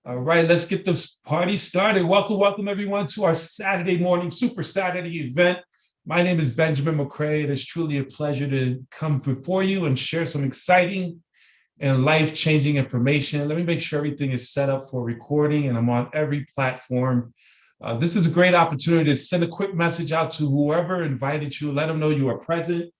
All right, let's get this party started. Welcome everyone to our Saturday morning Super Saturday event. My name is Benjamin McCray. It is truly a pleasure to come before you and share some exciting and life-changing information. Let me make sure everything is set up for recording and I'm on every platform. This is a great opportunity to send a quick message out to whoever invited you. Let them know you are present.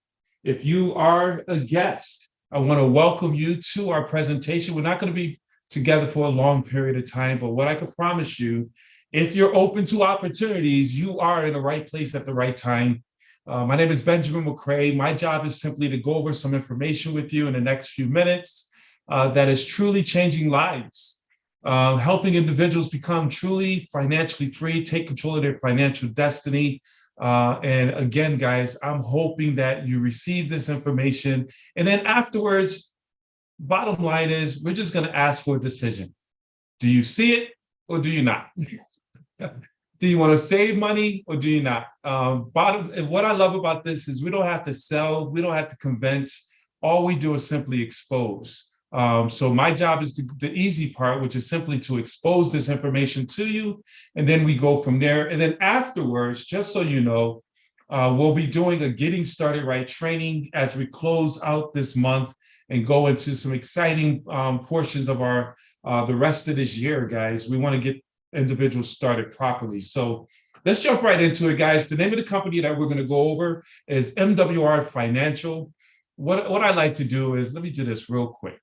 If you are a guest, I want to welcome you to our presentation. We're not going to be together for a long period of time, but what I can promise you, if you're open to opportunities, you are in the right place at the right time. My name is Benjamin McCray. My job is simply to go over some information with you in the next few minutes that is truly changing lives, helping individuals become truly financially free, take control of their financial destiny. And again, guys, I'm hoping that you receive this information. And then afterwards, bottom line is we're just going to ask for a decision. Do you see it or do you not? Do you want to save money or do you not? What I love about this is we don't have to sell. We don't have to convince. All we do is simply expose. So my job is the easy part, which is simply to expose this information to you. And then we go from there. And then afterwards, just so you know, we'll be doing a Getting Started Right training as we close out this month and go into some exciting portions of the rest of this year, guys. We want to get individuals started properly. So let's jump right into it, guys. The name of the company that we're going to go over is MWR Financial. What I like to do is, let me do this real quick,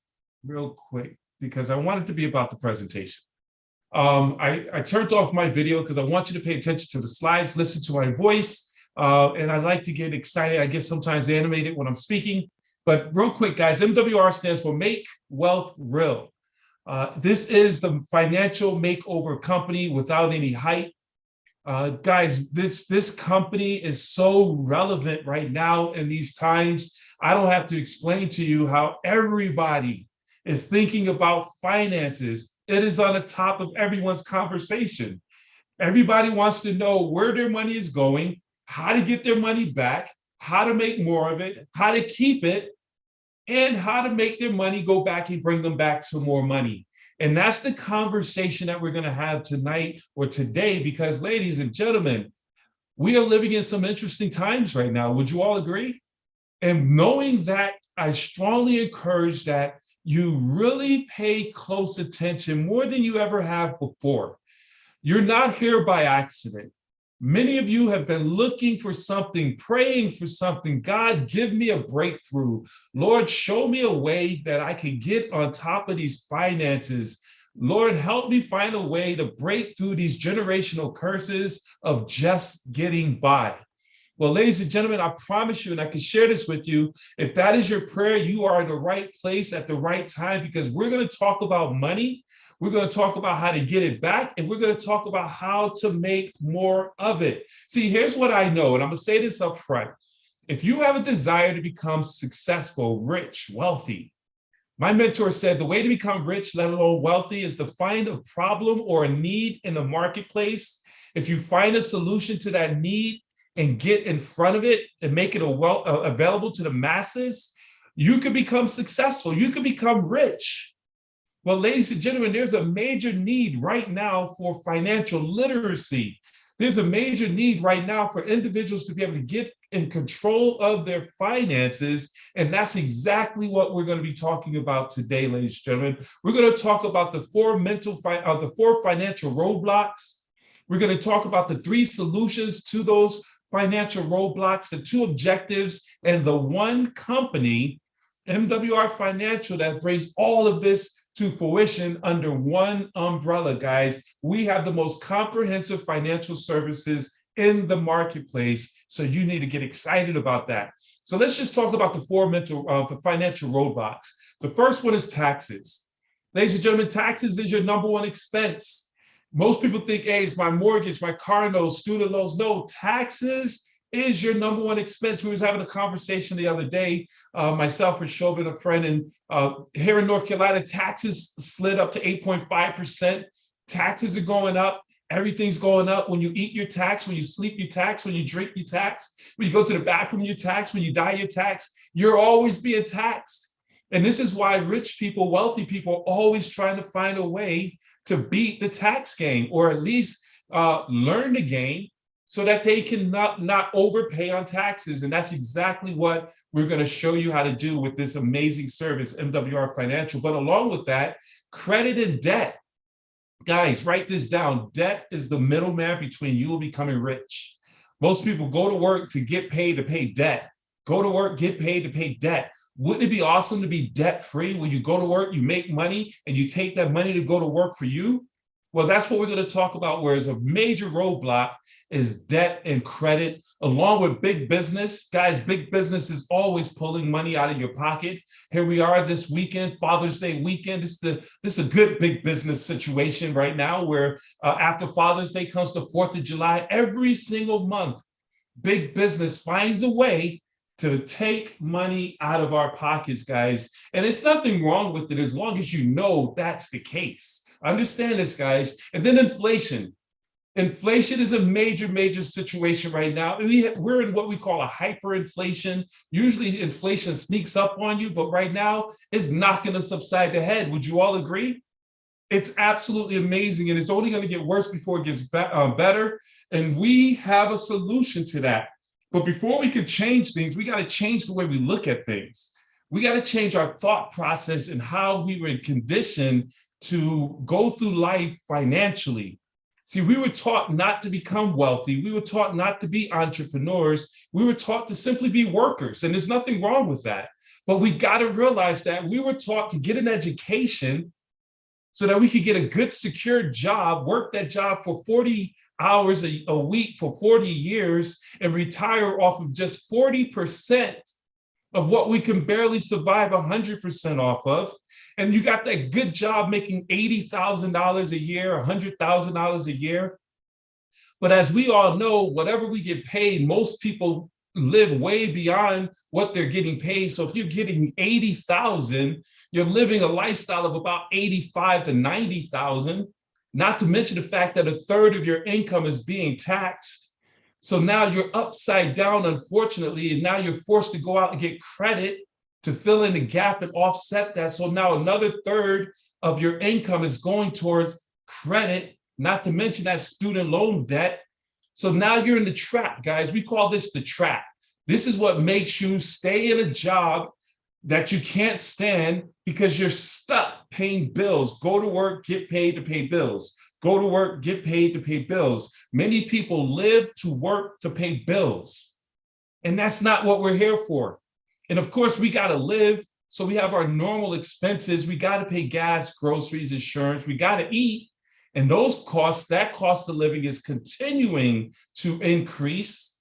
because I want it to be about the presentation. I turned off my video because I want you to pay attention to the slides, listen to my voice, and I like to get excited. I get sometimes animated when I'm speaking. But real quick, guys, MWR stands for Make Wealth Real. This is the financial makeover company without any hype. Guys, this company is so relevant right now in these times. I don't have to explain to you how everybody is thinking about finances. It is on the top of everyone's conversation. Everybody wants to know where their money is going, how to get their money back, how to make more of it, how to keep it, and how to make their money go back and bring them back some more money. And that's the conversation that we're going to have tonight or today, because ladies and gentlemen, we are living in some interesting times right now. Would you all agree? And knowing that, I strongly encourage that you really pay close attention more than you ever have before. You're not here by accident. Many of you have been looking for something, praying for something. God, give me a breakthrough. Lord, show me a way that I can get on top of these finances. Lord, help me find a way to break through these generational curses of just getting by. Well, ladies and gentlemen, I promise you, and I can share this with you, if that is your prayer, you are in the right place at the right time, because we're going to talk about money. We're going to talk about how to get it back, and we're going to talk about how to make more of it. See, here's what I know, and I'm going to say this up front. If you have a desire to become successful, rich, wealthy, my mentor said the way to become rich, let alone wealthy, is to find a problem or a need in the marketplace. If you find a solution to that need and get in front of it and make it available to the masses, you can become successful. You can become rich. Well, ladies and gentlemen, there's a major need right now for financial literacy. There's a major need right now for individuals to be able to get in control of their finances. And that's exactly what we're going to be talking about today, ladies and gentlemen. We're going to talk about the four financial roadblocks. We're going to talk about the 3 solutions to those financial roadblocks, the 2 objectives, and the one company, MWR Financial, that brings all of this to fruition under one umbrella, guys. We have the most comprehensive financial services in the marketplace, so you need to get excited about that. So let's just talk about the financial roadblocks. The first one is taxes. Ladies and gentlemen, taxes is your number 1 expense. Most people think, hey, it's my mortgage, my car notes, student loans. No, taxes is your number 1 expense. We was having a conversation the other day, myself and Shobin, a friend, and here in North Carolina, taxes slid up to 8.5%. Taxes are going up. Everything's going up. When you eat, your tax. When you sleep, your tax. When you drink, your tax. When you go to the bathroom, your tax. When you die, your tax. You're always being taxed. And this is why rich people, wealthy people are always trying to find a way to beat the tax game, or at least learn the game so that they can not overpay on taxes. And that's exactly what we're going to show you how to do with this amazing service, MWR Financial. But along with that, credit and debt. Guys, write this down. Debt is the middleman between you and becoming rich. Most people go to work to get paid to pay debt. Go to work, get paid to pay debt. Wouldn't it be awesome to be debt-free? When you go to work, you make money, and you take that money to go to work for you? Well, that's what we're going to talk about, whereas a major roadblock is debt and credit, along with big business. Guys, big business is always pulling money out of your pocket. Here we are this weekend, Father's Day weekend. This is a good big business situation right now, where after Father's Day comes the 4th of July. Every single month, big business finds a way to take money out of our pockets, guys. And there's nothing wrong with it as long as you know that's the case. Understand this, guys. And then inflation. Inflation is a major, major situation right now. We're in what we call a hyperinflation. Usually inflation sneaks up on you, but right now it's not going to subside ahead. Would you all agree? It's absolutely amazing, and it's only going to get worse before it gets better. And we have a solution to that. But before we can change things, we got to change the way we look at things. We got to change our thought process and how we were conditioned to go through life financially. See, we were taught not to become wealthy. We were taught not to be entrepreneurs. We were taught to simply be workers, and there's nothing wrong with that. But we got to realize that we were taught to get an education so that we could get a good, secure job, work that job for 40 hours a week for 40 years, and retire off of just 40% of what we can barely survive 100% off of. And you got that good job making $80,000 a year, $100,000 a year. But as we all know, whatever we get paid, most people live way beyond what they're getting paid. So if you're getting 80,000, you're living a lifestyle of about 85 to 90,000, not to mention the fact that a third of your income is being taxed. So now you're upside down, unfortunately, and now you're forced to go out and get credit to fill in the gap and offset that. So now another third of your income is going towards credit, not to mention that student loan debt. So now you're in the trap, guys. We call this the trap. This is what makes you stay in a job that you can't stand because you're stuck paying bills. Go to work, get paid to pay bills. Go to work, get paid to pay bills. Many people live to work to pay bills. And that's not what we're here for. And of course, we got to live. So we have our normal expenses. We got to pay gas, groceries, insurance. We got to eat. And those costs, that cost of living is continuing to increase.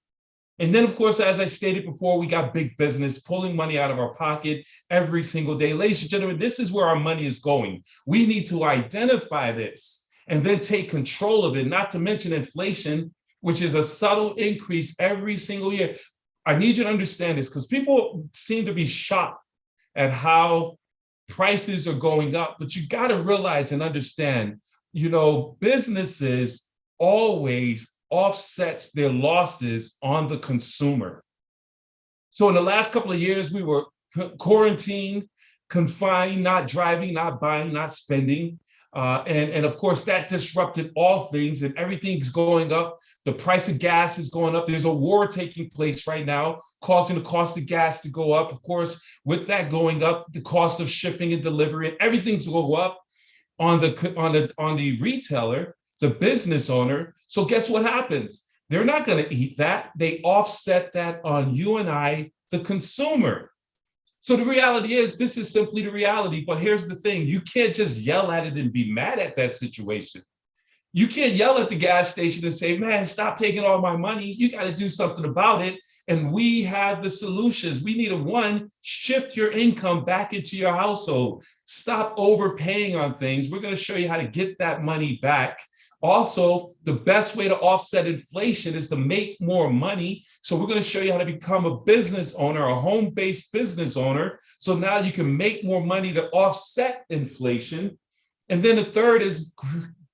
And then, of course, as I stated before, we got big business pulling money out of our pocket every single day. Ladies and gentlemen, this is where our money is going. We need to identify this and then take control of it, not to mention inflation, which is a subtle increase every single year. I need you to understand this because people seem to be shocked at how prices are going up, but you got to realize and understand, you know, businesses always offsets their losses on the consumer. So in the last couple of years, we were quarantined, confined, not driving, not buying, not spending. And of course, that disrupted all things and everything's going up. The price of gas is going up. There's a war taking place right now, causing the cost of gas to go up. Of course, with that going up, the cost of shipping and delivery and everything's going to go up on the retailer, the business owner. So guess what happens? They're not going to eat that. They offset that on you and I, the consumer. So the reality is, this is simply the reality. But here's the thing. You can't just yell at it and be mad at that situation. You can't yell at the gas station and say, man, stop taking all my money. You got to do something about it. And we have the solutions. We need to, shift your income back into your household. Stop overpaying on things. We're going to show you how to get that money back. Also, the best way to offset inflation is to make more money. So we're going to show you how to become a business owner, a home-based business owner. So now you can make more money to offset inflation. And then the third is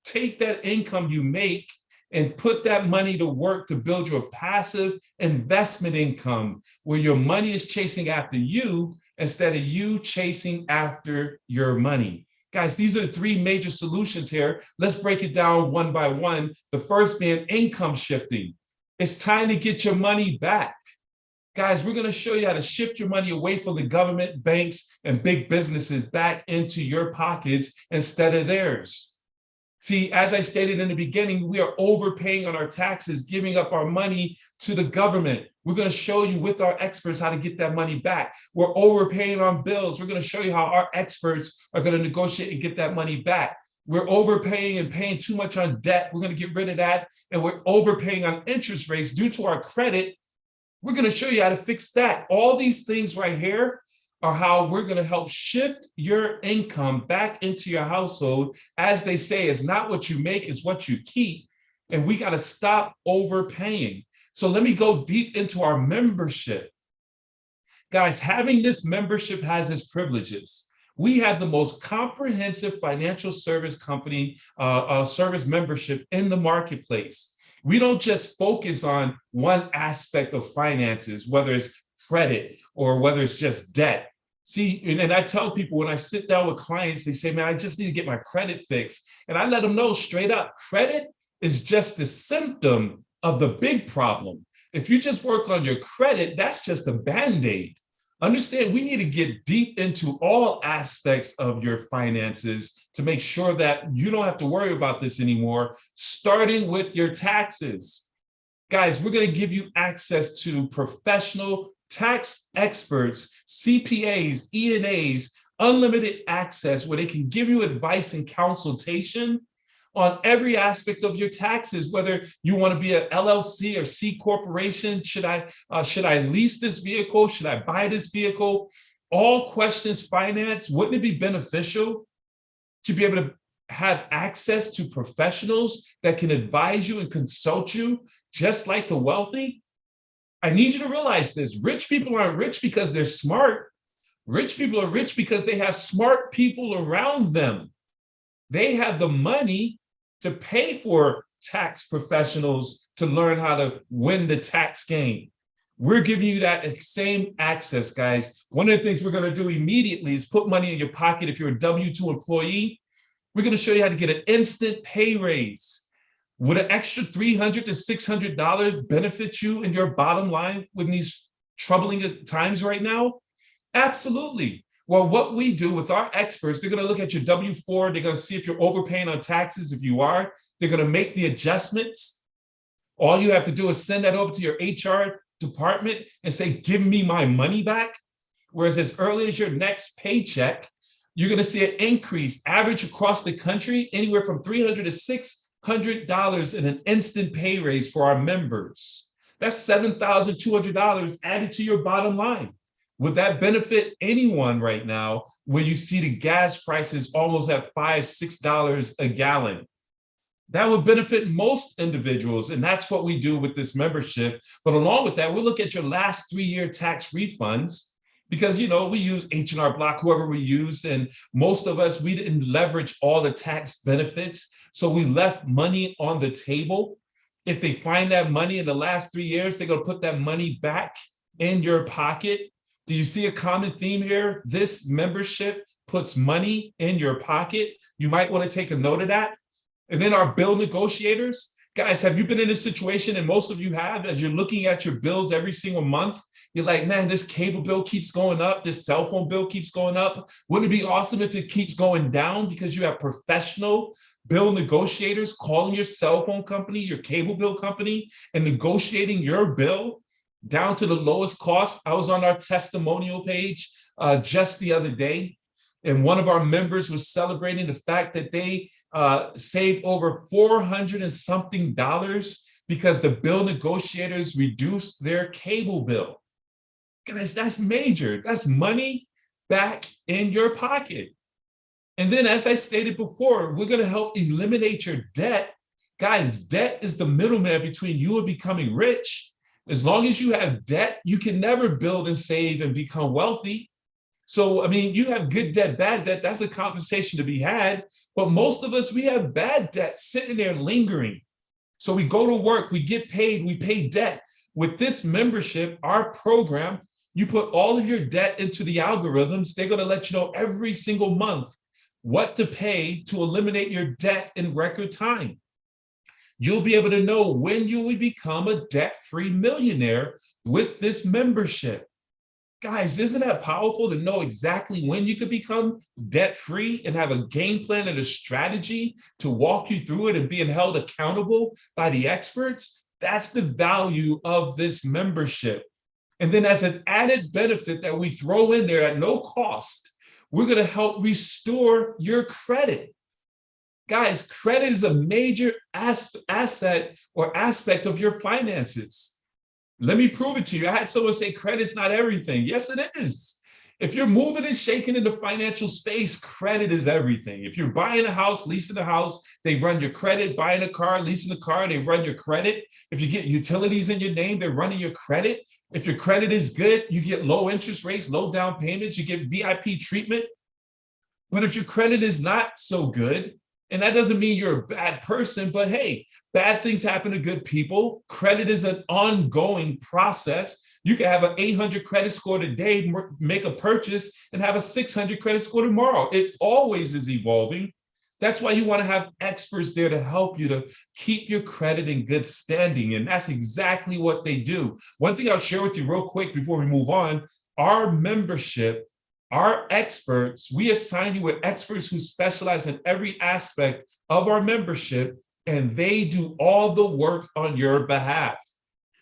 take that income you make and put that money to work to build your passive investment income where your money is chasing after you instead of you chasing after your money. Guys, these are the three major solutions here. Let's break it down one by one. The first being income shifting. It's time to get your money back. Guys, we're going to show you how to shift your money away from the government, banks, and big businesses back into your pockets instead of theirs. See, as I stated in the beginning, we are overpaying on our taxes, giving up our money to the government. We're going to show you with our experts how to get that money back. We're overpaying on bills. We're going to show you how our experts are going to negotiate and get that money back. We're overpaying and paying too much on debt. We're going to get rid of that. And we're overpaying on interest rates due to our credit. We're going to show you how to fix that. All these things right here are how we're going to help shift your income back into your household. As they say, it's not what you make, it's what you keep. And we got to stop overpaying. So let me go deep into our membership. Guys, having this membership has its privileges. We have the most comprehensive financial service company, service membership in the marketplace. We don't just focus on one aspect of finances, whether it's credit or whether it's just debt. See, and I tell people when I sit down with clients, they say, man, I just need to get my credit fixed. And I let them know straight up, credit is just a symptom of the big problem. If you just work on your credit, that's just a Band-Aid. Understand, we need to get deep into all aspects of your finances to make sure that you don't have to worry about this anymore, starting with your taxes. Guys, we're going to give you access to professional tax experts, CPAs, ENAs, unlimited access where they can give you advice and consultation on every aspect of your taxes, whether you want to be an LLC or C corporation. Should I lease this vehicle? Should I buy this vehicle? All questions finance. Wouldn't it be beneficial to be able to have access to professionals that can advise you and consult you just like the wealthy? I need you to realize this. Rich people aren't rich because they're smart. Rich people are rich because they have smart people around them. They have the money to pay for tax professionals to learn how to win the tax game. We're giving you that same access, guys. One of the things we're going to do immediately is put money in your pocket if you're a W-2 employee. We're going to show you how to get an instant pay raise. Would an extra $300 to $600 benefit you in your bottom line with these troubling times right now? Absolutely. Well, what we do with our experts, they're going to look at your W-4. They're going to see if you're overpaying on taxes. If you are, they're going to make the adjustments. All you have to do is send that over to your HR department and say, give me my money back. Whereas as early as your next paycheck, you're going to see an increase average across the country, anywhere from $300 to $600 in an instant pay raise for our members. That's $7,200 added to your bottom line. Would that benefit anyone right now when you see the gas prices almost at $5, $6 a gallon? That would benefit most individuals, and that's what we do with this membership. But along with that, we'll look at your last 3-year tax refunds because, you know, we use H&R Block, whoever we use, and most of us, we didn't leverage all the tax benefits, so we left money on the table. If they find that money in the last 3 years, they're going to put that money back in your pocket. Do you see a common theme here? This membership puts money in your pocket. You might want to take a note of that. And then our bill negotiators. Guys, have you been in a situation, and most of you have, as you're looking at your bills every single month, you're like, man, this cable bill keeps going up. This cell phone bill keeps going up. Wouldn't it be awesome if it keeps going down because you have professional bill negotiators calling your cell phone company, your cable bill company, and negotiating your bill down to the lowest cost? I was on our testimonial page just the other day, and one of our members was celebrating the fact that they saved over $400 and something because the bill negotiators reduced their cable bill. Guys, that's major. That's money back in your pocket. And then, as I stated before, we're going to help eliminate your debt. Guys, debt is the middleman between you and becoming rich. As long as you have debt, you can never build and save and become wealthy. So, I mean, you have good debt, bad debt, that's a conversation to be had. But most of us, we have bad debt sitting there lingering. So we go to work, we get paid, we pay debt. With this membership, our program, you put all of your debt into the algorithms. They're going to let you know every single month what to pay to eliminate your debt in record time. You'll be able to know when you will become a debt-free millionaire with this membership. Guys, isn't that powerful to know exactly when you could become debt-free and have a game plan and a strategy to walk you through it and being held accountable by the experts? That's the value of this membership. And then as an added benefit that we throw in there at no cost, we're going to help restore your credit. Guys, credit is a major asset or aspect of your finances. Let me prove it to you. I had someone say credit's not everything. Yes, it is. If you're moving and shaking in the financial space, credit is everything. If you're buying a house, leasing a house, they run your credit. Buying a car, leasing a car, they run your credit. If you get utilities in your name, they're running your credit. If your credit is good, you get low interest rates, low down payments, you get VIP treatment. But if your credit is not so good, and that doesn't mean you're a bad person, but hey, bad things happen to good people. Credit is an ongoing process. You can have an 800 credit score today, make a purchase, and have a 600 credit score tomorrow. It always is evolving. That's why you want to have experts there to help you to keep your credit in good standing. And that's exactly what they do. One thing I'll share with you real quick before we move on, our membership, our experts, we assign you with experts who specialize in every aspect of our membership, and they do all the work on your behalf.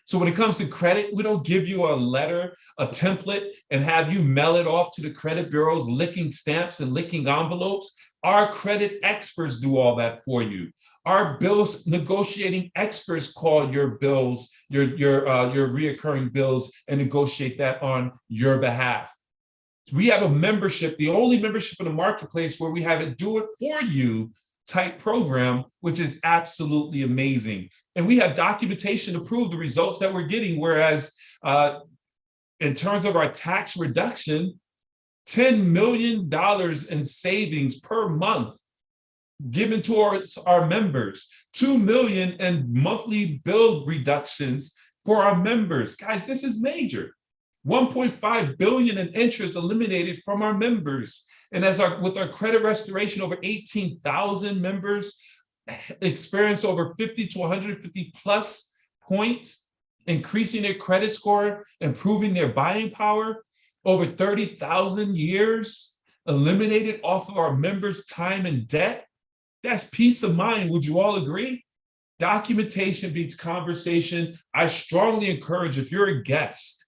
So when it comes to credit, we don't give you a letter, a template, and have you mail it off to the credit bureaus, licking stamps and licking envelopes. Our credit experts do all that for you. Our bills negotiating experts call your bills, your reoccurring bills, and negotiate that on your behalf. We have a membership, the only membership in the marketplace where we have a do it for you type program, which is absolutely amazing. And we have documentation to prove the results that we're getting. Whereas in terms of our tax reduction, $10 million in savings per month given towards our members, $2 million in monthly bill reductions for our members. Guys, this is major. 1.5 billion in interest eliminated from our members. And with our credit restoration, over 18,000 members experience over 50 to 150 plus points, increasing their credit score, improving their buying power. Over 30,000 years eliminated off of our members' time and debt. That's peace of mind. Would you all agree? Documentation beats conversation. I strongly encourage, if you're a guest,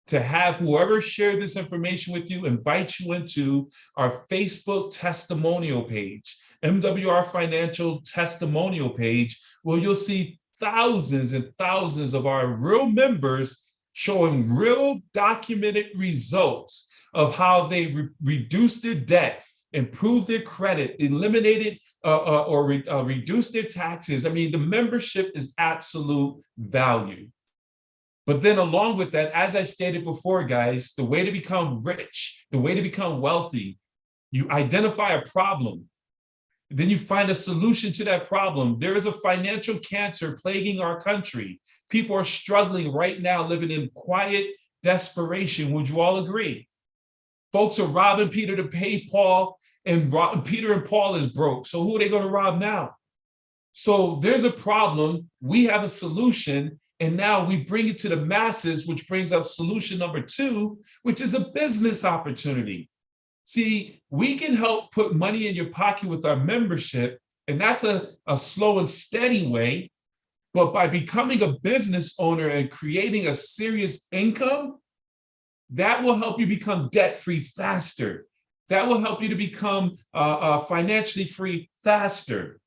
to have whoever shared this information with you invite you into our Facebook testimonial page, MWR Financial testimonial page, where you'll see thousands and thousands of our real members showing real documented results of how they reduced their debt, improved their credit, eliminated or reduced their taxes. I mean, the membership is absolute value. But then along with that, as I stated before, guys, the way to become rich, the way to become wealthy, you identify a problem. Then you find a solution to that problem. There is a financial cancer plaguing our country. People are struggling right now, living in quiet desperation. Would you all agree? Folks are robbing Peter to pay Paul, and Peter and Paul is broke. So who are they going to rob now? So there's a problem. We have a solution. And now we bring it to the masses, which brings up solution number 2, which is a business opportunity. See, we can help put money in your pocket with our membership, and that's a slow and steady way. But by becoming a business owner and creating a serious income, that will help you become debt-free faster. That will help you to become financially free faster.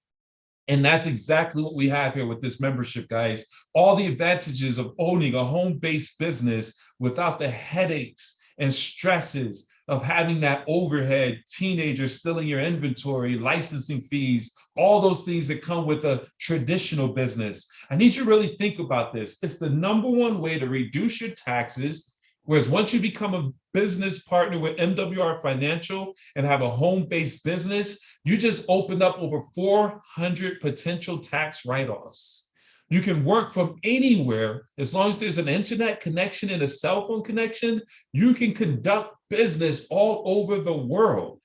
And that's exactly what we have here with this membership, guys. All the advantages of owning a home-based business without the headaches and stresses of having that overhead, teenagers stealing your inventory, licensing fees, all those things that come with a traditional business. I need you to really think about this. It's the #1 way to reduce your taxes. Whereas once you become a business partner with MWR Financial and have a home-based business, you just opened up over 400 potential tax write-offs. You can work from anywhere as long as there's an internet connection and a cell phone connection. You can conduct business all over the world.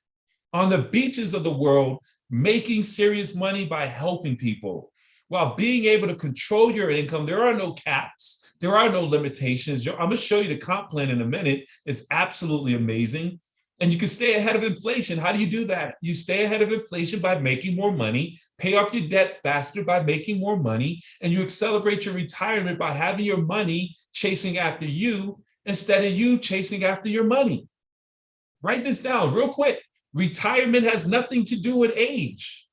on the beaches of the world, making serious money by helping people. While being able to control your income, there are no caps, there are no limitations. I'm gonna show you the comp plan in a minute. It's absolutely amazing. And you can stay ahead of inflation. How do you do that? You stay ahead of inflation by making more money, pay off your debt faster by making more money, and you accelerate your retirement by having your money chasing after you instead of you chasing after your money. Write this down real quick. Retirement has nothing to do with age.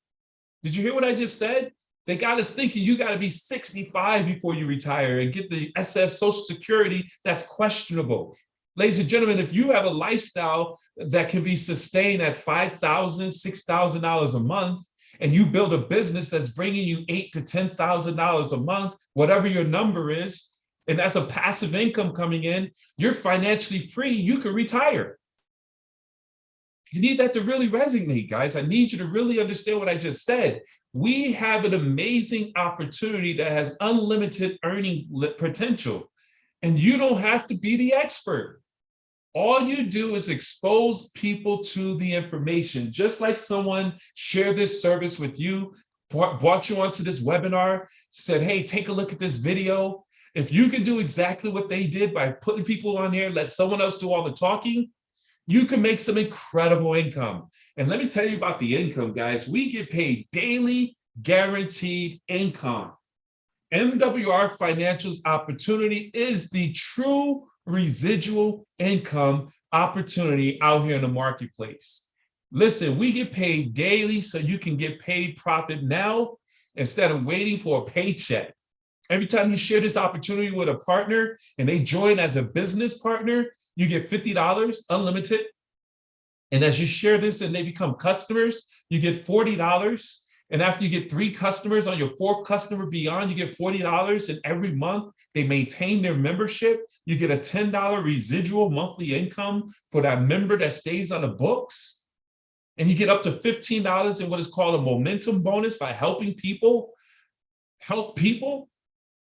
Did you hear what I just said? They got us thinking you got to be 65 before you retire and get the SS Social Security. That's questionable. Ladies and gentlemen, if you have a lifestyle that can be sustained at $5,000, $6,000 a month, and you build a business that's bringing you $8,000 to $10,000 a month, whatever your number is, and that's a passive income coming in, you're financially free, you can retire. You need that to really resonate, guys. I need you to really understand what I just said. We have an amazing opportunity that has unlimited earning potential, and you don't have to be the expert. All you do is expose people to the information. Just like someone shared this service with you, brought you onto this webinar, said, hey, take a look at this video. If you can do exactly what they did by putting people on here, let someone else do all the talking, you can make some incredible income. And let me tell you about the income, guys. We get paid daily guaranteed income. MWR Financial's opportunity is the true residual income opportunity out here in the marketplace. Listen, we get paid daily so you can get paid profit now instead of waiting for a paycheck. Every time you share this opportunity with a partner and they join as a business partner, you get $50 unlimited. And as you share this and they become customers, you get $40. And after you get 3 customers on your 4th customer beyond, you get $40. And every month they maintain their membership. You get a $10 residual monthly income for that member that stays on the books. And you get up to $15 in what is called a momentum bonus by helping people. Help people?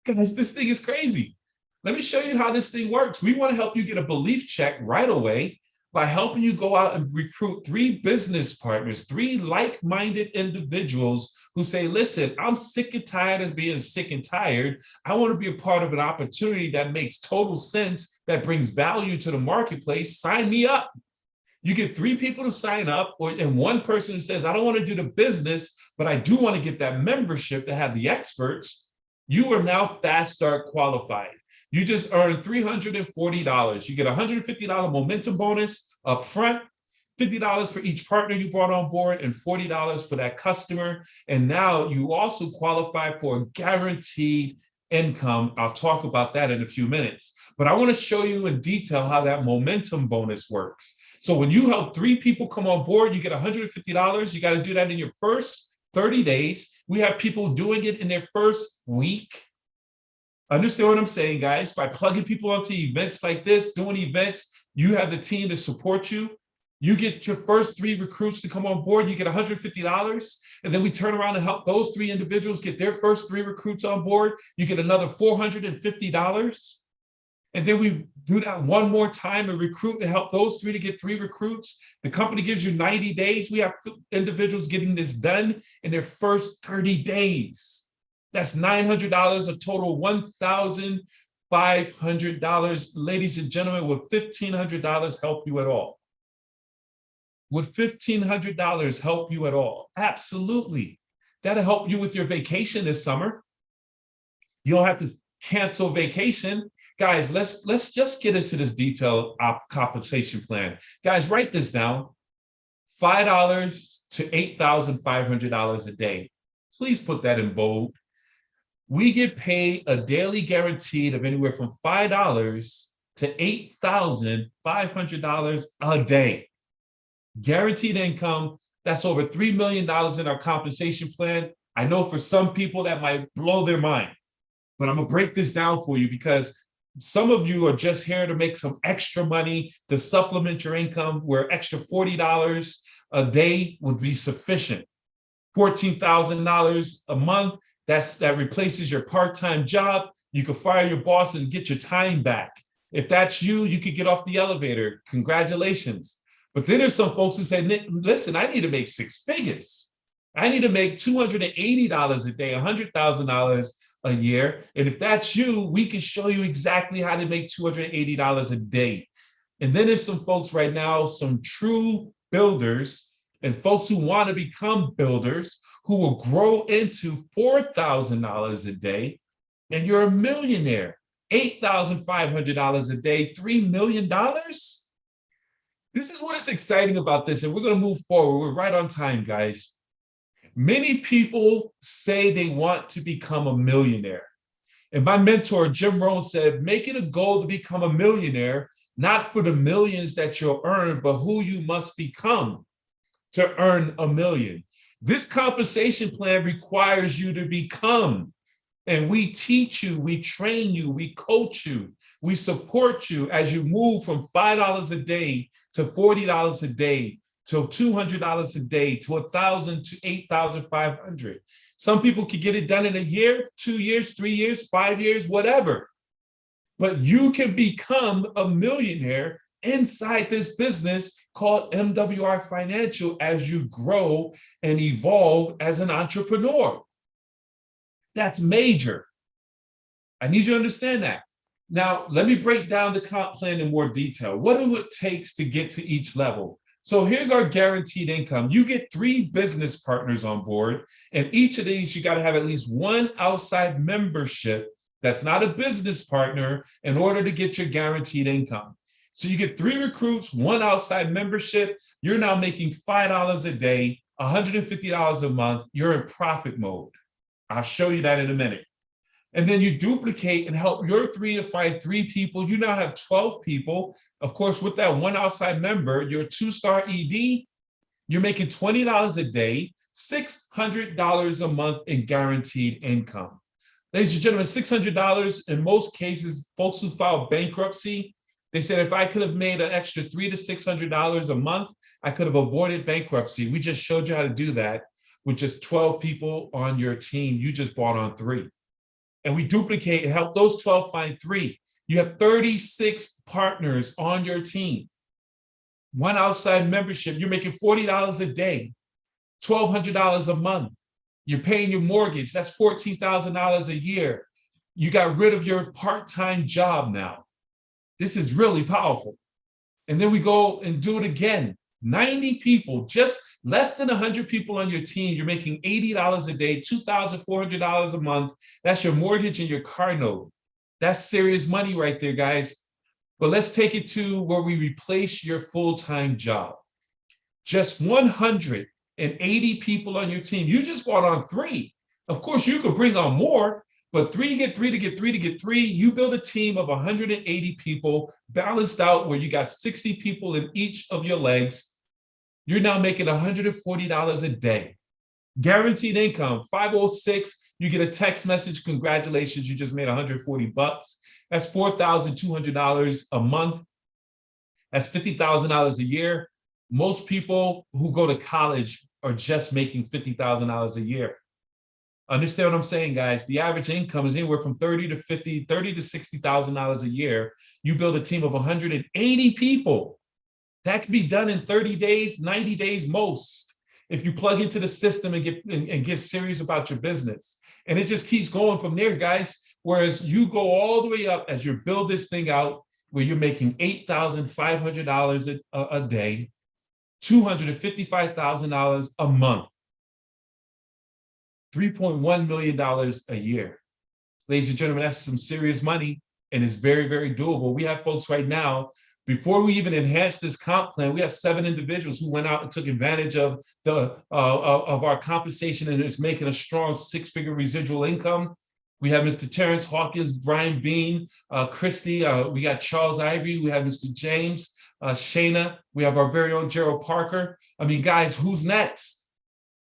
Guys, this thing is crazy. Let me show you how this thing works. We want to help you get a belief check right away by helping you go out and recruit 3 business partners, 3 like-minded individuals who say, listen, I'm sick and tired of being sick and tired. I want to be a part of an opportunity that makes total sense, that brings value to the marketplace. Sign me up. You get 3 people to sign up, and 1 person who says, I don't want to do the business, but I do want to get that membership to have the experts. You are now Fast Start qualified. You just earned $340. You get a $150 momentum bonus up front, $50 for each partner you brought on board, and $40 for that customer. And now you also qualify for a guaranteed income. I'll talk about that in a few minutes. But I want to show you in detail how that momentum bonus works. So when you help 3 people come on board, you get $150. You got to do that in your first 30 days. We have people doing it in their first week. Understand what I'm saying, guys? By plugging people onto events like this, doing events, you have the team to support you. You get your first 3 recruits to come on board, you get $150. And then we turn around and help those 3 individuals get their first 3 recruits on board. You get another $450. And then we do that one more time and recruit and help those 3 to get 3 recruits. The company gives you 90 days. We have individuals getting this done in their first 30 days. That's $900, a total $1,500. Ladies and gentlemen, would $1,500 help you at all? Would $1,500 help you at all? Absolutely. That'll help you with your vacation this summer. You don't have to cancel vacation. Guys, let's just get into this detailed compensation plan. Guys, write this down. $5 to $8,500 a day. Please put that in bold. We get paid a daily guaranteed of anywhere from $5 to $8,500 a day. Guaranteed income, that's over $3 million in our compensation plan. I know for some people that might blow their mind, but I'm gonna break this down for you because some of you are just here to make some extra money to supplement your income, where extra $40 a day would be sufficient. $14,000 a month, that replaces your part-time job. You can fire your boss and get your time back. If that's you, you could get off the elevator. Congratulations. But then there's some folks who say, listen, I need to make six figures. I need to make $280 a day, $100,000 a year. And if that's you, we can show you exactly how to make $280 a day. And then there's some folks right now, some true builders and folks who want to become builders who will grow into $4,000 a day, and you're a millionaire. $8,500 a day, $3 million. This is what is exciting about this, and we're going to move forward. We're right on time, guys. Many people say they want to become a millionaire. And my mentor, Jim Rohn, said, make it a goal to become a millionaire, not for the millions that you'll earn, but who you must become to earn a million. This compensation plan requires you to become. And we teach you, we train you, we coach you, we support you as you move from $5 a day to $40 a day to $200 a day to $1,000 to $8,500. Some people can get it done in a year, 2 years, 3 years, 5 years, whatever. But you can become a millionaire inside this business called MWR Financial as you grow and evolve as an entrepreneur. That's major. I need you to understand that. Now, let me break down the comp plan in more detail. What it takes to get to each level. So here's our guaranteed income. You get 3 business partners on board, and each of these, you got to have at least one outside membership that's not a business partner in order to get your guaranteed income. So you get 3 recruits, 1 outside membership. You're now making $5 a day, $150 a month. You're in profit mode. I'll show you that in a minute. And then you duplicate and help your 3 to find 3 people. You now have 12 people. Of course, with that 1 outside member, you're a 2-star ED. You're making $20 a day, $600 a month in guaranteed income. Ladies and gentlemen, $600 in most cases, folks who file bankruptcy, they said if I could have made an extra $300 to $600 a month, I could have avoided bankruptcy. We just showed you how to do that with just 12 people on your team. You just brought on 3. And we duplicate and help those 12 find 3. You have 36 partners on your team. 1 outside membership, you're making $40 a day, $1,200 a month. You're paying your mortgage, that's $14,000 a year. You got rid of your part-time job now. This is really powerful. And then we go and do it again. 90 people, just less than 100 people on your team, you're making $80 a day, $2,400 a month. That's your mortgage and your car note. That's serious money right there, guys. But let's take it to where we replace your full-time job. Just 180 people on your team. You just brought on 3. Of course, you could bring on more, but 3 to get 3 to get 3 to get 3. You build a team of 180 people balanced out where you got 60 people in each of your legs. You're now making $140 a day. Guaranteed income, 506. You get a text message, congratulations, you just made $140. That's $4,200 a month. That's $50,000 a year. Most people who go to college are just making $50,000 a year. Understand what I'm saying, guys? The average income is anywhere from $30 to $60,000 a year. You build a team of 180 people. That can be done in 30 days, 90 days most, if you plug into the system and get serious about your business. And it just keeps going from there, guys. Whereas you go all the way up as you build this thing out, where you're making $8,500 a day, $255,000 a month, $3.1 million a year. Ladies and gentlemen, that's some serious money, and it's very, very doable. We have folks right now, before we even enhance this comp plan, we have 7 individuals who went out and took advantage of our compensation and is making a strong 6-figure residual income. We have Mr. Terrence Hawkins, Brian Bean, Christy, we got Charles Ivory, we have Mr. James, Shayna, we have our very own Gerald Parker. I mean, guys, who's next?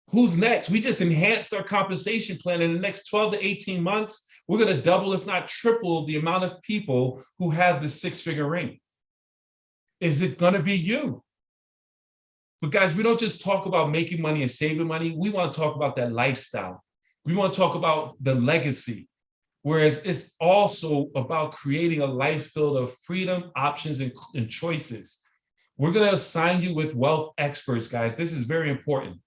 Who's next? We just enhanced our compensation plan. In the next 12 to 18 months, we're going to double, if not triple, the amount of people who have the 6-figure ring. Is it going to be you? But guys, we don't just talk about making money and saving money. We want to talk about that lifestyle. We want to talk about the legacy. Whereas it's also about creating a life filled of freedom, options, and choices, We're going to assign you with wealth experts, guys. This is very important.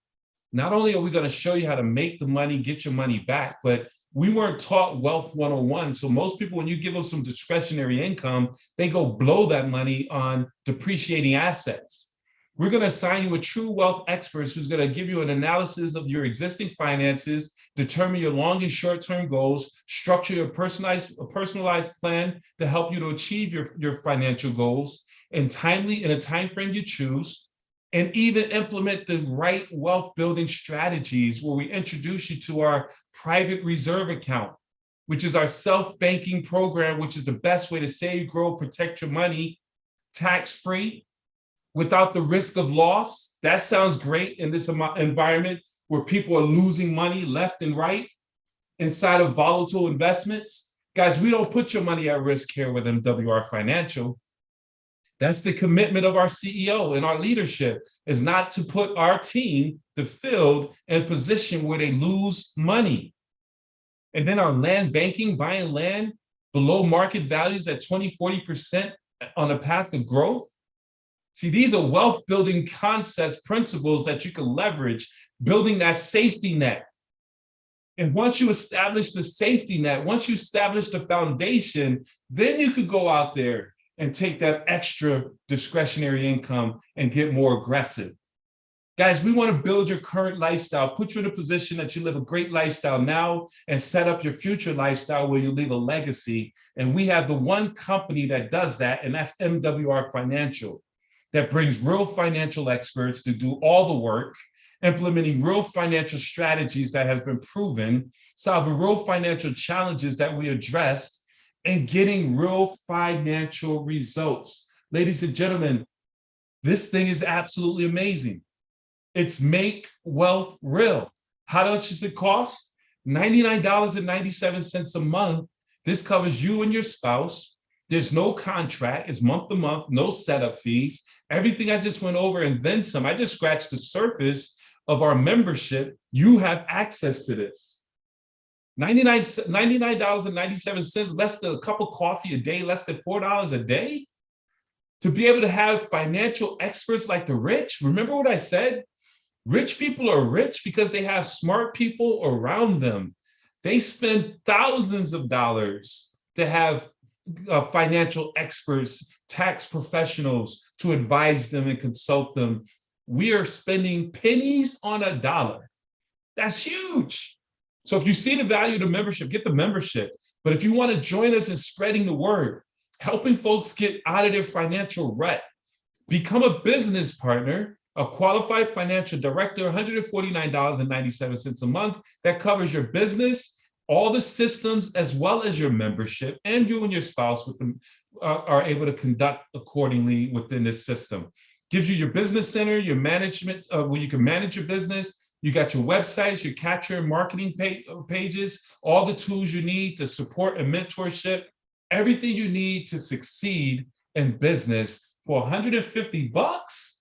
Not only are we going to show you how to make the money, get your money back, but we weren't taught wealth 101. So most people, when you give them some discretionary income, they go blow that money on depreciating assets. We're going to assign you a true wealth expert who's going to give you an analysis of your existing finances, determine your long and short-term goals, structure your personalized plan to help you to achieve your financial goals in a time frame you choose, and even implement the right wealth building strategies where we introduce you to our private reserve account, which is our self-banking program, which is the best way to save, grow, protect your money tax-free without the risk of loss. That sounds great in this environment where people are losing money left and right inside of volatile investments. Guys, we don't put your money at risk here with MWR Financial. That's the commitment of our CEO and our leadership, is not to put our team, the field, in position where they lose money. And then our land banking, buying land below market values at 20, 40% on a path of growth. See, these are wealth building concepts, principles that you can leverage, building that safety net. And once you establish the safety net, once you establish the foundation, then you could go out there and take that extra discretionary income and get more aggressive. Guys, we want to build your current lifestyle, put you in a position that you live a great lifestyle now and set up your future lifestyle where you leave a legacy. And we have the one company that does that, and that's MWR Financial, that brings real financial experts to do all the work, implementing real financial strategies that has been proven, solving real financial challenges that we addressed, and getting real financial results. Ladies and gentlemen, this thing is absolutely amazing. It's Make Wealth Real. How much does it cost? $99.97 a month. This covers you and your spouse. There's no contract. It's month to month, no setup fees. Everything I just went over and then some. I just scratched the surface of our membership. You have access to this. $99.97, less than a cup of coffee a day, less than $4 a day, to be able to have financial experts like the rich. Remember what I said? Rich people are rich because they have smart people around them. They spend thousands of dollars to have financial experts, tax professionals to advise them and consult them. We are spending pennies on a dollar. That's huge. So if you see the value of the membership, get the membership. But if you want to join us in spreading the word, helping folks get out of their financial rut, become a business partner, a qualified financial director, $149.97 a month. That covers your business, all the systems, as well as your membership, and you and your spouse with them are able to conduct accordingly within this system. Gives you your business center, your management, where you can manage your business. You got your websites, your capture and marketing pages, all the tools you need to support and mentorship, everything you need to succeed in business for $150.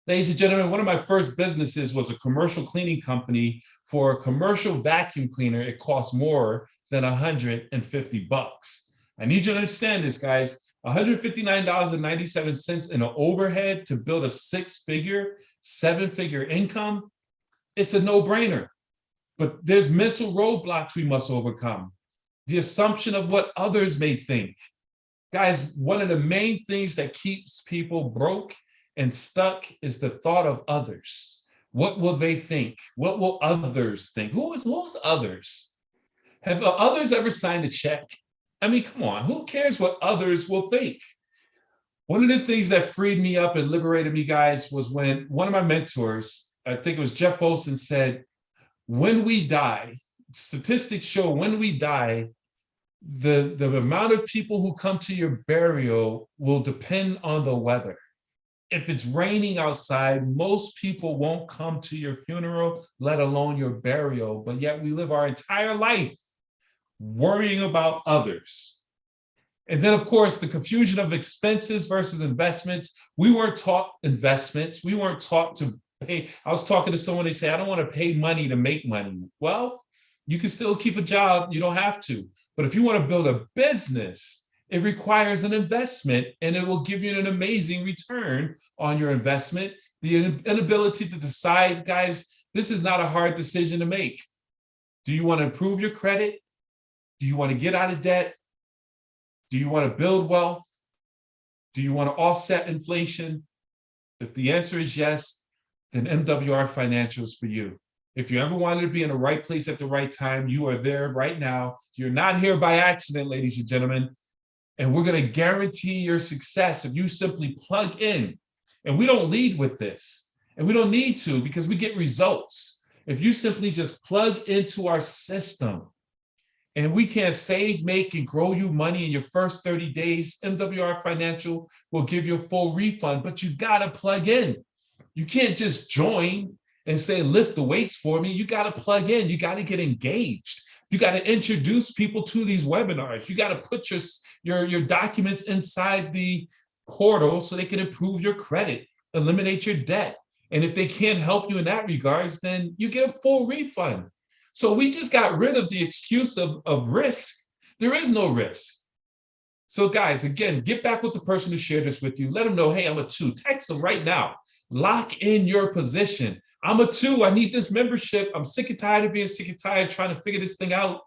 Ladies and gentlemen, one of my first businesses was a commercial cleaning company. For a commercial vacuum cleaner, it costs more than $150. I need you to understand this, guys. $159.97 in an overhead to build a six-figure, seven-figure income. It's a no-brainer. But there's mental roadblocks we must overcome. The assumption of what others may think. Guys, one of the main things that keeps people broke and stuck is the thought of others. What will they think? What will others think? Who's others? Have others ever signed a check? I mean, come on, who cares what others will think? One of the things that freed me up and liberated me, guys, was when one of my mentors, I think it was Jeff Olson, said, when we die, statistics show when we die, the amount of people who come to your burial will depend on the weather. If it's raining outside, most people won't come to your funeral, let alone your burial. But yet we live our entire life worrying about others. And then, of course, the confusion of expenses versus investments. We weren't taught investments. We weren't taught to pay. I was talking to someone, they say, I don't want to pay money to make money. Well, you can still keep a job. You don't have to. But if you want to build a business It requires an investment, and it will give you an amazing return on your investment. The inability to decide, guys, this is not a hard decision to make. Do you want to improve your credit? Do you want to get out of debt? Do you want to build wealth? Do you want to offset inflation? If the answer is yes, then MWR Financial is for you. If you ever wanted to be in the right place at the right time, you are there right now. You're not here by accident, ladies and gentlemen. And we're going to guarantee your success if you simply plug in. And we don't lead with this. And we don't need to, because we get results. If you simply just plug into our system, and we can save, make, and grow you money in your first 30 days, MWR Financial will give you a full refund, but you got to plug in. You can't just join and say, lift the weights for me. You got to plug in. You got to get engaged. You got to introduce people to these webinars. You got to put your documents inside the portal so they can improve your credit, eliminate your debt. And if they can't help you in that regards, then you get a full refund. So we just got rid of the excuse of risk. There is no risk. So guys, again, get back with the person who shared this with you. Let them know, hey, I'm a 2. Text them right now. Lock in your position. I'm a 2. I need this membership. I'm sick and tired of being sick and tired trying to figure this thing out.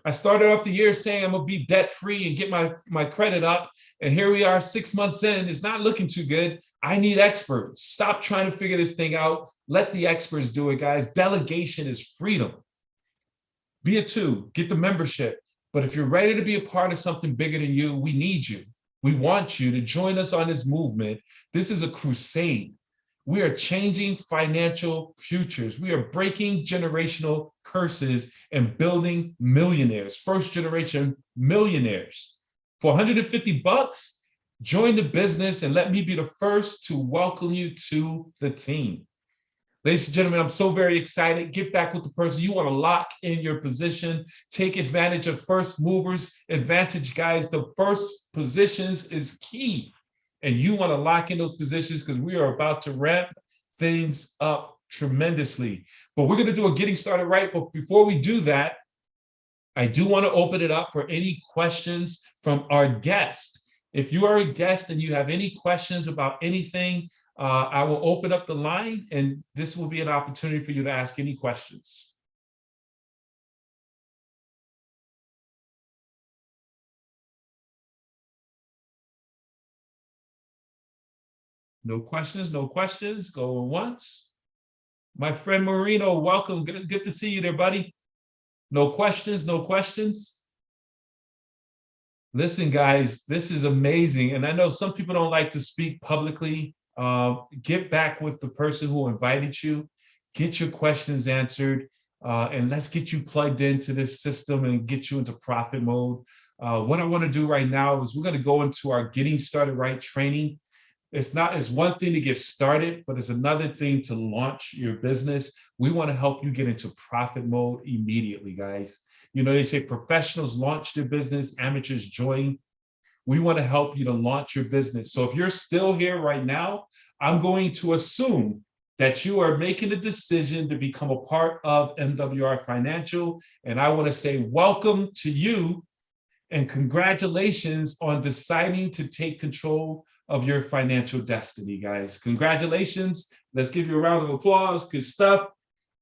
I started off the year saying I'm going to be debt free and get my credit up. And here we are 6 months in. It's not looking too good. I need experts. Stop trying to figure this thing out. Let the experts do it, guys. Delegation is freedom. Be a 2, get the membership. But if you're ready to be a part of something bigger than you, we need you. We want you to join us on this movement. This is a crusade. We are changing financial futures. We are breaking generational curses and building millionaires, first generation millionaires. For $150, join the business and let me be the first to welcome you to the team. Ladies and gentlemen, I'm so very excited. Get back with the person. You want to lock in your position. Take advantage of first movers advantage, guys. The first positions is key. And you want to lock in those positions because we are about to ramp things up tremendously. But we're going to do a getting started right. But before we do that, I do want to open it up for any questions from our guest. If you are a guest and you have any questions about anything, I will open up the line, and this will be an opportunity for you to ask any questions. No questions, no questions. Going once. My friend Marino, welcome. Good to see you there, buddy. No questions, no questions. Listen, guys, this is amazing. And I know some people don't like to speak publicly. Get back with the person who invited you, get your questions answered, and let's get you plugged into this system and get you into profit mode. What I want to do right now is we're going to go into our Getting Started Right training. It's one thing to get started, but it's another thing to launch your business. We want to help you get into profit mode immediately, guys. You know, they say professionals launch their business, amateurs join. We want to help you to launch your business. So if you're still here right now, I'm going to assume that you are making a decision to become a part of MWR Financial. And I want to say welcome to you and congratulations on deciding to take control of your financial destiny, guys. Congratulations. Let's give you a round of applause. Good stuff.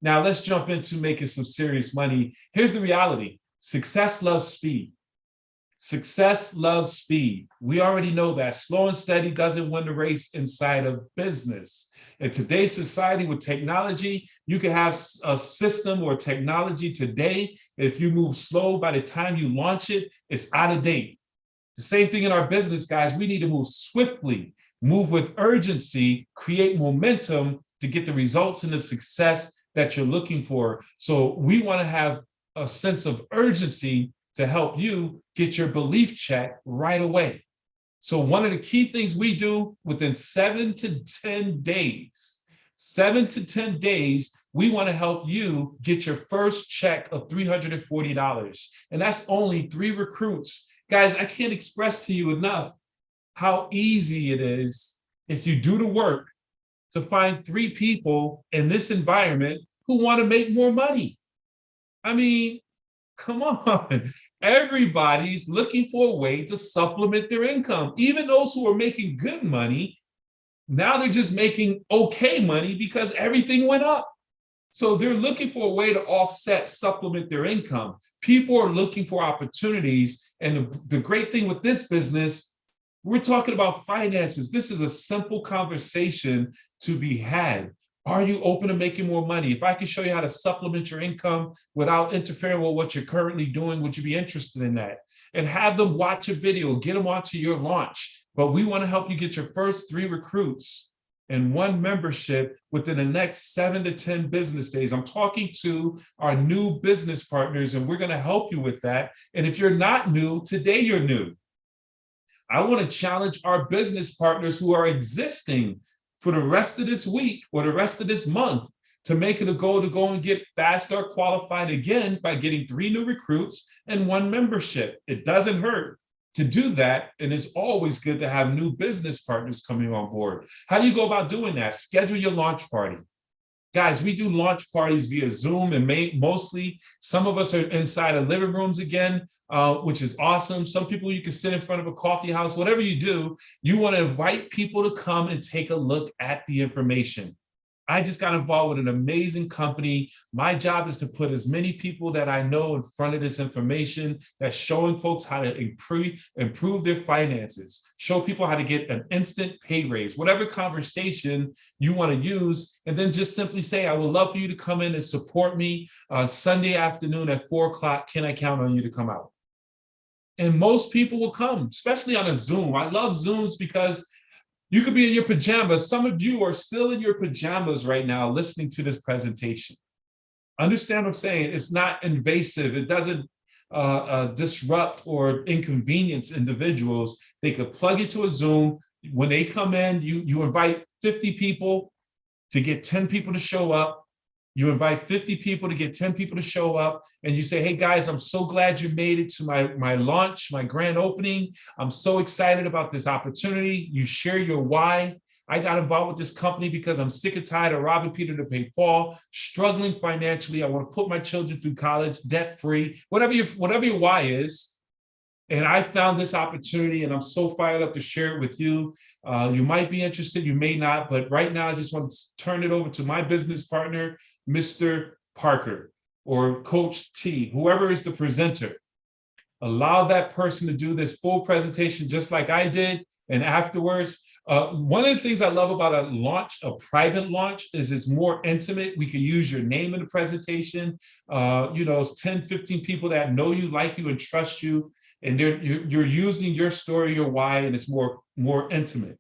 Now let's jump into making some serious money. Here's the reality. Success loves speed. Success loves speed. We already know that. Slow and steady doesn't win the race inside of business. In today's society with technology, you can have a system or technology today. If you move slow, by the time you launch it, it's out of date. The same thing in our business, guys. We need to move swiftly, move with urgency, create momentum to get the results and the success that you're looking for. So we want to have a sense of urgency to help you get your belief check right away. So one of the key things we do within 7 to 10 days, we want to help you get your first check of $340. And that's only 3 recruits. Guys, I can't express to you enough how easy it is if you do the work to find 3 people in this environment who want to make more money. I mean, come on. Everybody's looking for a way to supplement their income. Even those who are making good money, now they're just making okay money because everything went up. So they're looking for a way to offset, supplement their income. People are looking for opportunities. And the great thing with this business, we're talking about finances. This is a simple conversation to be had. Are you open to making more money? If I can show you how to supplement your income without interfering with what you're currently doing, would you be interested in that? And have them watch a video, get them onto your launch. But we want to help you get your first 3 recruits and 1 membership within the next 7 to 10 business days. I'm talking to our new business partners, and we're going to help you with that. And if you're not new, today you're new. I want to challenge our business partners who are existing for the rest of this week or the rest of this month to make it a goal to go and get Fast Start qualified again by getting 3 new recruits and 1 membership. It doesn't hurt to do that, and it's always good to have new business partners coming on board. How do you go about doing that? Schedule your launch party. Guys, we do launch parties via Zoom, and mostly some of us are inside of living rooms again, which is awesome. Some people you can sit in front of a coffee house. Whatever you do, you want to invite people to come and take a look at the information. I just got involved with an amazing company. My job is to put as many people that I know in front of this information that's showing folks how to improve their finances, show people how to get an instant pay raise, whatever conversation you want to use, and then just simply say, I would love for you to come in and support me Sunday afternoon at 4 o'clock. Can I count on you to come out? And most people will come, especially on a Zoom. I love Zooms because you could be in your pajamas. Some of you are still in your pajamas right now listening to this presentation. Understand what I'm saying? It's not invasive. It doesn't disrupt or inconvenience individuals. They could plug it to a Zoom. When they come in, you invite 50 people to get 10 people to show up. You invite 50 people to get 10 people to show up, and you say, hey guys, I'm so glad you made it to my launch, my grand opening. I'm so excited about this opportunity. You share your why. I got involved with this company because I'm sick and tired of robbing Peter to pay Paul, struggling financially. I want to put my children through college, debt-free, whatever your why is. And I found this opportunity, and I'm so fired up to share it with you. You might be interested, you may not, but right now I just want to turn it over to my business partner, Mr. Parker, or Coach T, whoever is the presenter. Allow that person to do this full presentation just like I did. And afterwards, one of the things I love about a launch, a private launch, is it's more intimate. We can use your name in the presentation. It's 10, 15 people that know you, like you, and trust you. And you're using your story, your why, and it's more intimate.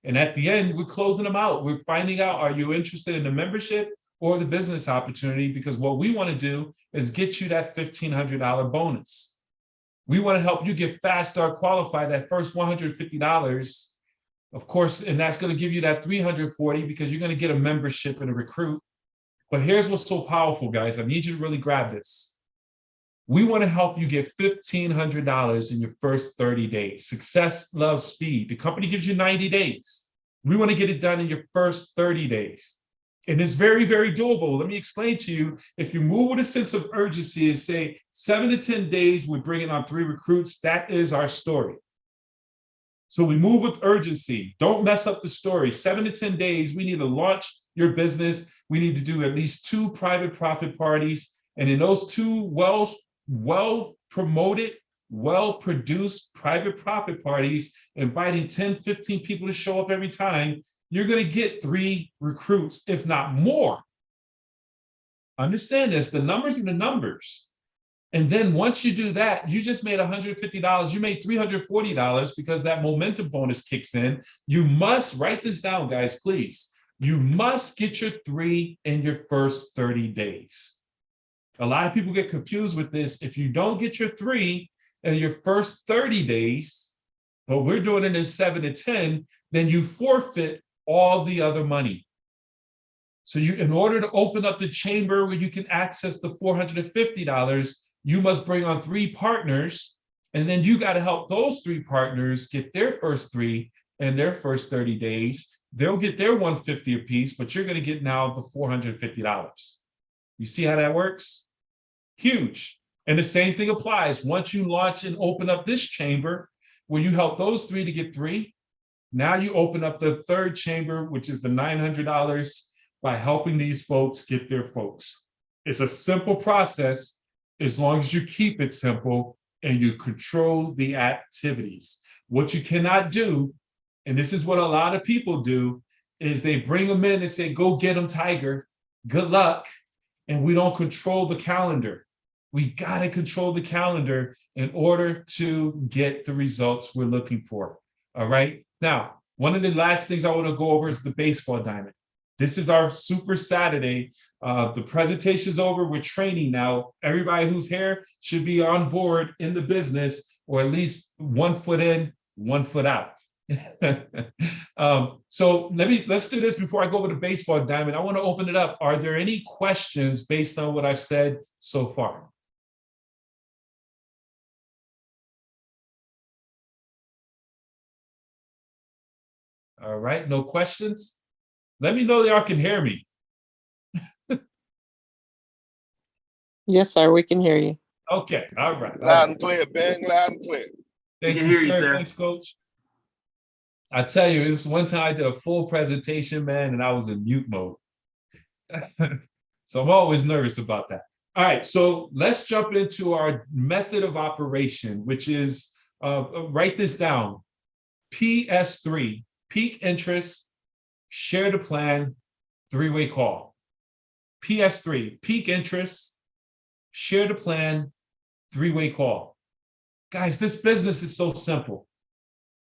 And at the end, we're closing them out. We're finding out, are you interested in the membership or the business opportunity? Because what we want to do is get you that $1,500 bonus. We want to help you get Fast Start qualified, that first $150, of course, and that's going to give you that $340 because you're going to get a membership and a recruit. But here's what's so powerful, guys. I need you to really grab this. We want to help you get $1,500 in your first 30 days. Success loves speed. The company gives you 90 days. We want to get it done in your first 30 days. And it's very, very doable. Let me explain to you. If you move with a sense of urgency and say 7 to 10 days, we're bringing on 3 recruits, that is our story. So we move with urgency. Don't mess up the story. 7 to 10 days, we need to launch your business. We need to do at least 2 private profit parties. And in those 2 well-promoted, well-produced private profit parties, inviting 10, 15 people to show up every time, you're going to get 3 recruits, if not more. Understand this, the numbers are the numbers. And then once you do that, you just made $150. You made $340 because that momentum bonus kicks in. You must write this down, guys, please. You must get your 3 in your first 30 days. A lot of people get confused with this. If you don't get your 3 in your first 30 days, but we're doing it in 7 to 10, then you forfeit all the other money. So in order to open up the chamber where you can access the $450, you must bring on 3 partners, and then you got to help those 3 partners get their first 3 in their first 30 days. They'll get their $150 a piece, but you're going to get now the $450. You see how that works? Huge. And the same thing applies. Once you launch and open up this chamber, where you help those 3 to get 3, now you open up the third chamber, which is the $900 by helping these folks get their folks. It's a simple process as long as you keep it simple and you control the activities. What you cannot do, and this is what a lot of people do, is they bring them in and say, go get them, Tiger, good luck. And we don't control the calendar. We got to control the calendar in order to get the results we're looking for. All right. Now, one of the last things I want to go over is the baseball diamond. This is our Super Saturday. The presentation's over. We're training now. Everybody who's here should be on board in the business, or at least 1 foot in, 1 foot out. So let's do this before I go over the baseball diamond. I want to open it up. Are there any questions based on what I've said so far? All right, no questions? Let me know that y'all can hear me. Yes, sir, we can hear you. Okay, all right. Loud and clear, Ben, loud and clear. Thank you, sir. Thanks, Coach. I tell you, it was one time I did a full presentation, man, and I was in mute mode. So I'm always nervous about that. All right, so let's jump into our method of operation, which is, write this down, PS3, peak interest, share the plan, 3-way call. PS3, peak interest, share the plan, 3-way call. Guys, this business is so simple.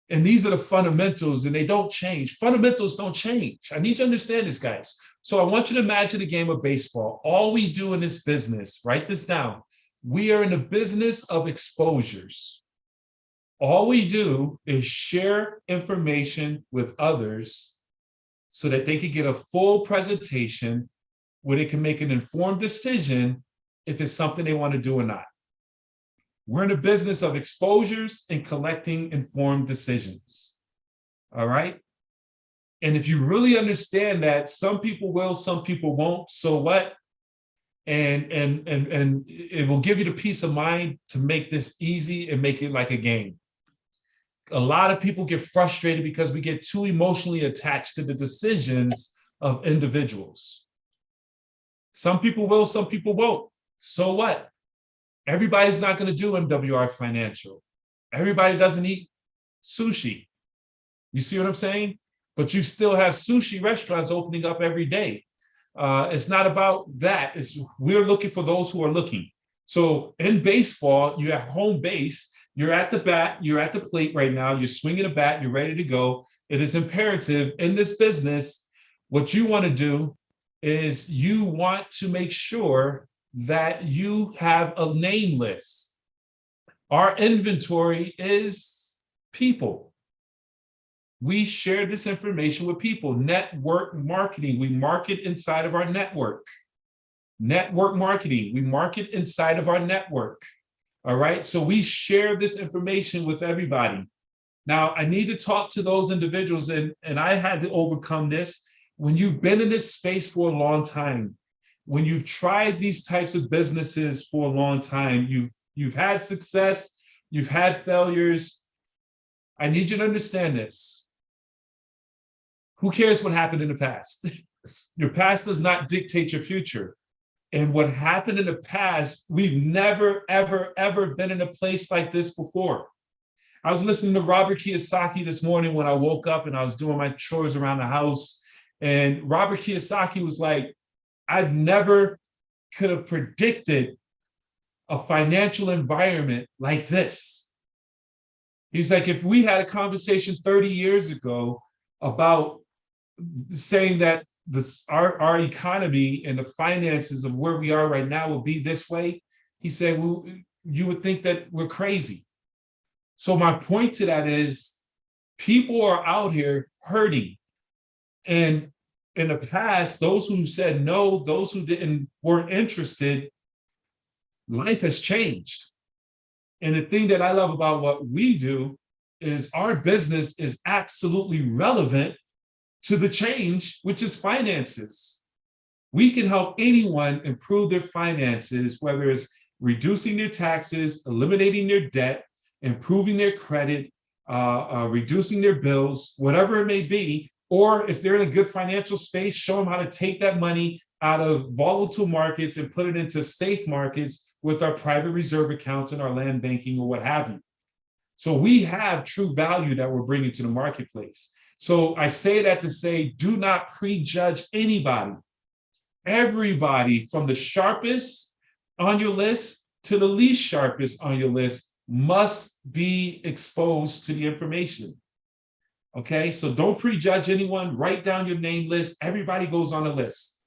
And these are the fundamentals, and they don't change. Fundamentals don't change. I need you to understand this, guys. So I want you to imagine a game of baseball. All we do in this business, write this down, we are in the business of exposures. All we do is share information with others so that they can get a full presentation where they can make an informed decision if it's something they want to do or not. We're in the business of exposures and collecting informed decisions. All right. And if you really understand that, some people will, some people won't. So what? And it will give you the peace of mind to make this easy and make it like a game. A lot of people get frustrated because we get too emotionally attached to the decisions of individuals. Some people will, some people won't. So what? Everybody's not going to do MWR Financial. Everybody doesn't eat sushi. You see what I'm saying? But you still have sushi restaurants opening up every day. It's not about that. We're looking for those who are looking. So in baseball, you have home base. You're at the bat. You're at the plate right now. You're swinging a bat. You're ready to go. It is imperative in this business. What you want to do is you want to make sure that you have a name list. Our inventory is people. We share this information with people. Network marketing, we market inside of our network. Network marketing, we market inside of our network. All right, so we share this information with everybody. Now, I need to talk to those individuals, and I had to overcome this. When you've been in this space for a long time, when you've tried these types of businesses for a long time, you've had success, you've had failures. I need you to understand this. Who cares what happened in the past? Your past does not dictate your future. And what happened in the past, we've never, ever, ever been in a place like this before. I was listening to Robert Kiyosaki this morning when I woke up and I was doing my chores around the house. And Robert Kiyosaki was like, I never could have predicted a financial environment like this. He's like, if we had a conversation 30 years ago about saying that our economy and the finances of where we are right now will be this way, he said, well, you would think that we're crazy. So my point to that is people are out here hurting. And in the past, those who said no, those who weren't interested, life has changed. And the thing that I love about what we do is our business is absolutely relevant to the change, which is finances. We can help anyone improve their finances, whether it's reducing their taxes, eliminating their debt, improving their credit, reducing their bills, whatever it may be. Or if they're in a good financial space, show them how to take that money out of volatile markets and put it into safe markets with our private reserve accounts and our land banking or what have you. So we have true value that we're bringing to the marketplace. So I say that to say, do not prejudge anybody. Everybody from the sharpest on your list to the least sharpest on your list must be exposed to the information. Okay, so don't prejudge anyone. Write down your name list. Everybody goes on a list.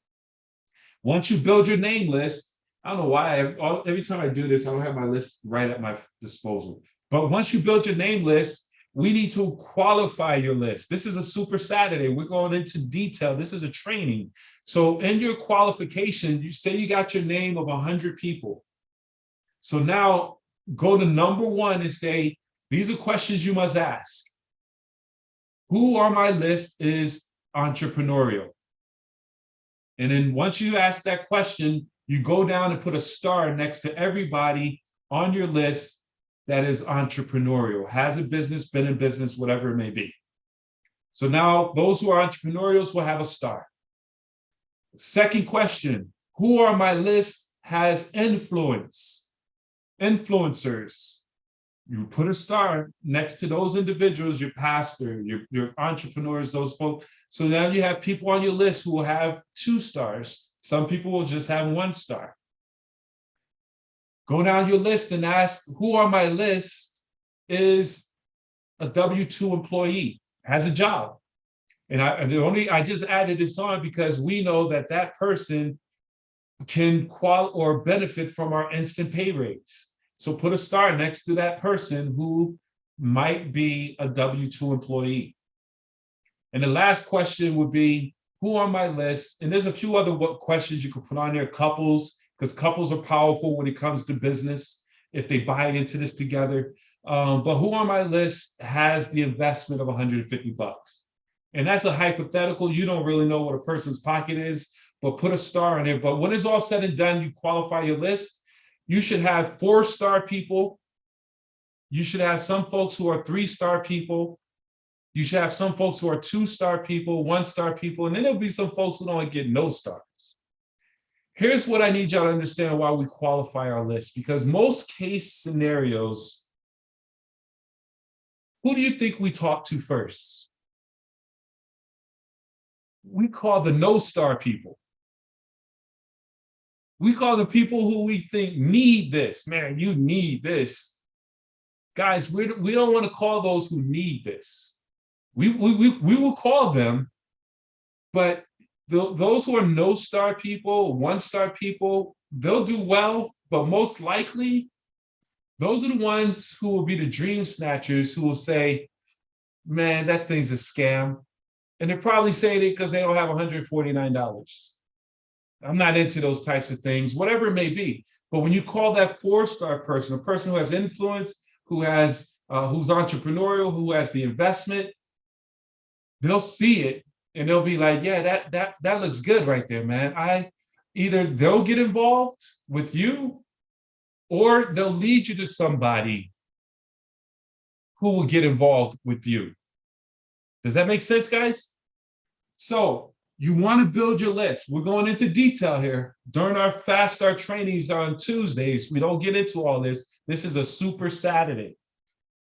Once you build your name list, I don't know why, every time I do this, I don't have my list right at my disposal. But once you build your name list, we need to qualify your list. This is a Super Saturday. We're going into detail. This is a training. So in your qualification, you say you got your name of 100 people. So now go to number one and say, these are questions you must ask. Who on my list is entrepreneurial? And then once you ask that question, you go down and put a star next to everybody on your list that is entrepreneurial, has a business, been in business, whatever it may be. So now those who are entrepreneurials will have a star. Second question, who on my list has influence? Influencers. You put a star next to those individuals, your pastor, your entrepreneurs, those folks. So now you have people on your list who will have 2 stars. Some people will just have 1 star. Go down your list and ask who on my list is a W-2 employee, has a job. And I just added this on because we know that that person can benefit from our instant pay raise. So put a star next to that person who might be a W-2 employee. And the last question would be, who on my list, and there's a few other questions you could put on there, couples, because couples are powerful when it comes to business, if they buy into this together. But who on my list has the investment of 150 bucks? And that's a hypothetical. You don't really know what a person's pocket is, but put a star on it. But when it's all said and done, you qualify your list. You should have 4-star people. You should have some folks who are 3-star people. You should have some folks who are 2-star people, 1-star people, and then there'll be some folks who don't get no stars. Here's what I need y'all to understand why we qualify our list, because most case scenarios, who do you think we talk to first? We call the no-star people. We call the people who we think need this. Man, you need this. Guys, we don't want to call those who need this. We will call them, but those who are no-star people, 1-star people, they'll do well, but most likely, those are the ones who will be the dream snatchers who will say, man, that thing's a scam. And they're probably saying it because they don't have $149. I'm not into those types of things, whatever it may be. But when you call that 4-star person, a person who has influence, who has who's entrepreneurial, who has the investment, they'll see it and they'll be like, yeah, that looks good right there, man. Either they'll get involved with you or they'll lead you to somebody who will get involved with you. Does that make sense, guys? So you want to build your list. We're going into detail here. During our Fast Start trainings on Tuesdays, we don't get into all this. This is a Super Saturday.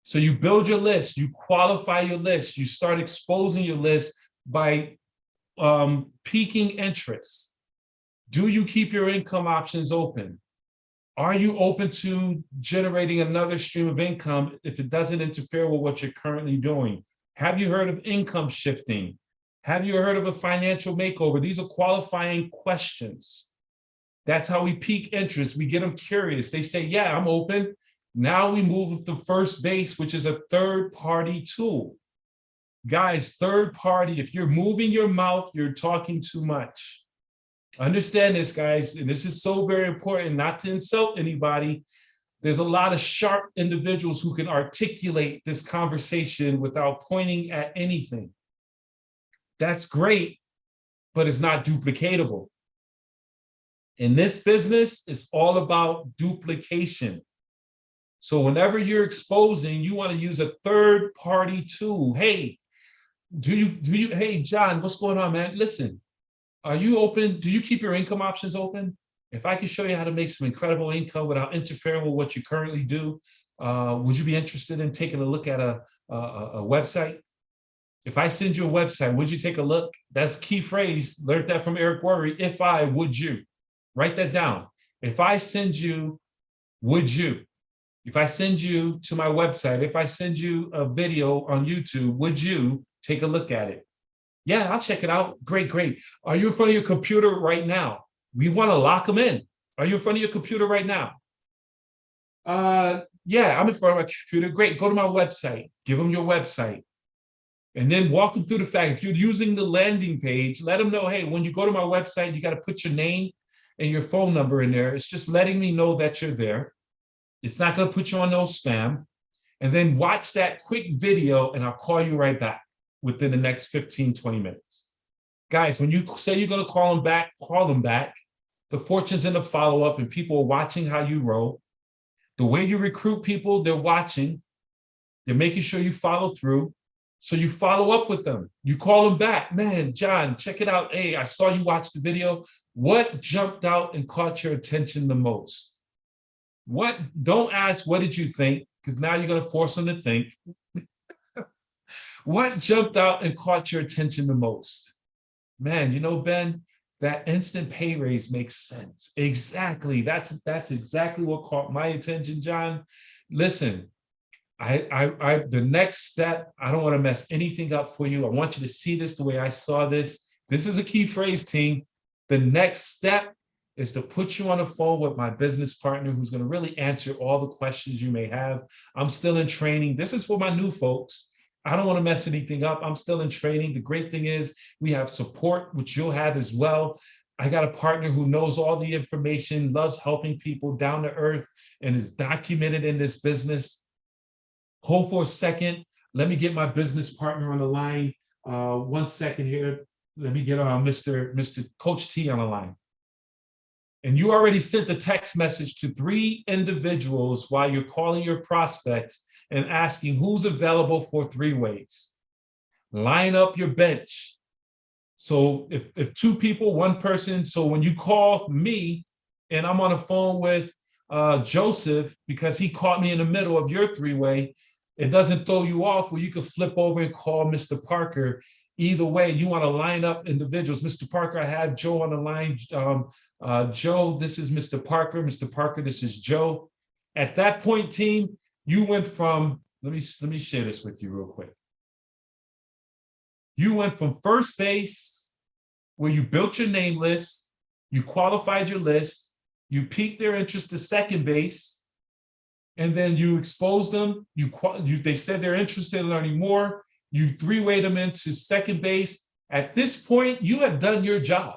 So you build your list, you qualify your list, you start exposing your list by piquing interest. Do you keep your income options open? Are you open to generating another stream of income if it doesn't interfere with what you're currently doing? Have you heard of income shifting? Have you heard of a financial makeover? These are qualifying questions. That's how we pique interest. We get them curious. They say, yeah, I'm open. Now we move to first base, which is a third-party tool. Guys, third party, if you're moving your mouth, you're talking too much. Understand this, guys, and this is so very important, not to insult anybody. There's a lot of sharp individuals who can articulate this conversation without pointing at anything. That's great, but it's not duplicatable. In this business, it's all about duplication. So whenever you're exposing, you want to use a third-party tool. Hey, hey, John, what's going on, man? Listen, are you open? Do you keep your income options open? If I can show you how to make some incredible income without interfering with what you currently do, would you be interested in taking a look at a website? If I send you a website, would you take a look? That's a key phrase. Learned that from Eric Worre. If I, would you? Write that down. If I send you, would you? If I send you to my website, if I send you a video on YouTube, would you take a look at it? Yeah, I'll check it out. Great, great. Are you in front of your computer right now? We want to lock them in. Are you in front of your computer right now? Yeah, I'm in front of my computer. Great. Go to my website. Give them your website. And then walk them through the fact, if you're using the landing page, let them know, hey, when you go to my website, you got to put your name and your phone number in there. It's just letting me know that you're there. It's not going to put you on no spam. And then watch that quick video and I'll call you right back within the next 15, 20 minutes. Guys, when you say you're going to call them back, call them back. The fortune's in the follow-up and people are watching how you roll. The way you recruit people, they're watching. They're making sure you follow through. So you follow up with them. You call them back. Man, John, check it out. Hey, I saw you watch the video. What jumped out and caught your attention the most? Don't ask, what did you think? Because now you're going to force them to think. What jumped out and caught your attention the most? Man, you know, Ben, that instant pay raise makes sense. Exactly. That's exactly what caught my attention, John. Listen, the next step, I don't want to mess anything up for you. I want you to see this the way I saw this. This is a key phrase, team. The next step is to put you on the phone with my business partner who's going to really answer all the questions you may have. I'm still in training. This is for my new folks. I don't want to mess anything up. I'm still in training. The great thing is we have support, which you'll have as well. I got a partner who knows all the information, loves helping people down to earth, and is documented in this business. Hold for a second. Let me get my business partner on the line. 1 second here. Let me get Mr. Coach T on the line. And you already sent a text message to 3 individuals while you're calling your prospects and asking who's available for 3-ways. Line up your bench. So if 2 people, 1 person, so when you call me and I'm on the phone with Joseph, because he caught me in the middle of your 3-way, it doesn't throw you off where you can flip over and call Mr. Parker. Either way, you want to line up individuals. Mr. Parker, I have Joe on the line. Joe, this is Mr. Parker. Mr. Parker, this is Joe. At that point, team, you went from, let me share this with you real quick. You went from first base, where you built your name list, you qualified your list, you piqued their interest to second base, and then you exposed them. They said they're interested in learning more. You 3-wayed them into second base. At this point, you have done your job.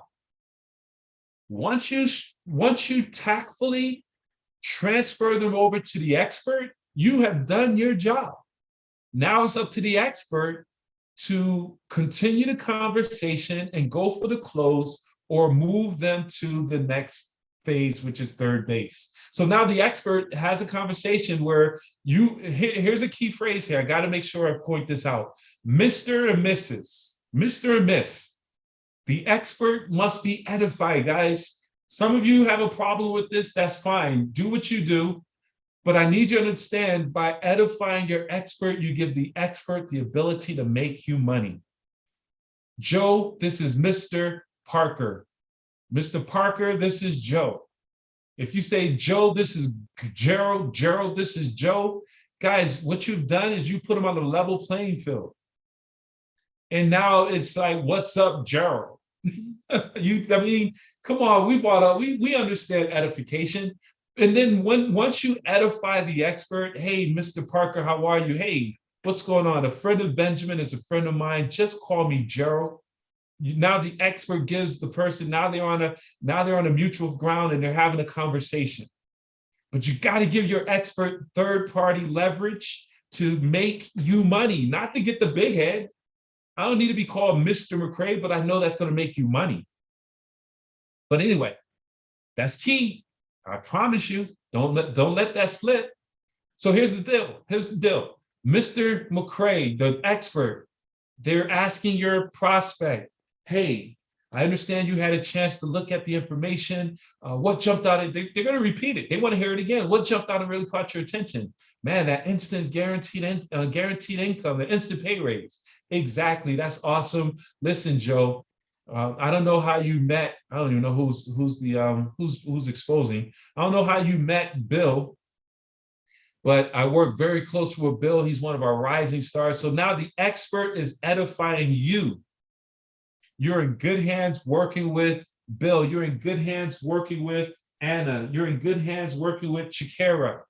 Once you tactfully transfer them over to the expert, you have done your job. Now it's up to the expert to continue the conversation and go for the close or move them to the next phase, which is third base. So now the expert has a conversation where here's a key phrase here. I got to make sure I point this out. Mr. and Mrs., Mr. and Miss, the expert must be edified, guys. Some of you have a problem with this. That's fine. Do what you do. But I need you to understand, by edifying your expert, you give the expert the ability to make you money. Joe, this is Mr. Parker. Mr. Parker, this is Joe. If you say, Joe, this is Gerald, Gerald, this is Joe, guys, what you've done is you put them on a level playing field. And now it's like, what's up, Gerald? I mean, come on, we understand edification. And then once you edify the expert, hey, Mr. Parker, how are you? Hey, what's going on? A friend of Benjamin is a friend of mine. Just call me Gerald. Now the expert gives the person, now they're on a mutual ground and they're having a conversation. But you got to give your expert third-party leverage to make you money, not to get the big head. I don't need to be called Mr. McCray, but I know that's going to make you money. But anyway, That's key. I promise you, don't let that slip. So here's the deal. Mr. McCray, the expert, they're asking your prospect, hey, I understand you had a chance to look at the information. What jumped out? They're going to repeat it. They want to hear it again. What jumped out and really caught your attention? Man, that instant guaranteed income, the instant pay raise. Exactly. That's awesome. Listen, Joe, I don't know how you met. I don't even know who's exposing. I don't know how you met Bill, but I work very closely with Bill. He's one of our rising stars. So now the expert is edifying you. You're in good hands working with Bill. You're in good hands working with Anna. You're in good hands working with Chikara.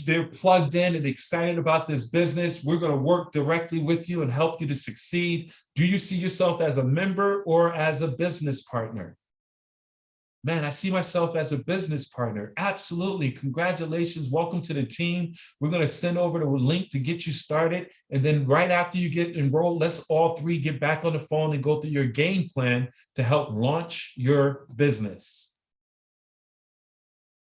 They're plugged in and excited about this business. We're going to work directly with you and help you to succeed. Do you see yourself as a member or as a business partner? Man, I see myself as a business partner. Absolutely. Congratulations. Welcome to the team. We're going to send over the link to get you started. And then right after you get enrolled, let's all three get back on the phone and go through your game plan to help launch your business.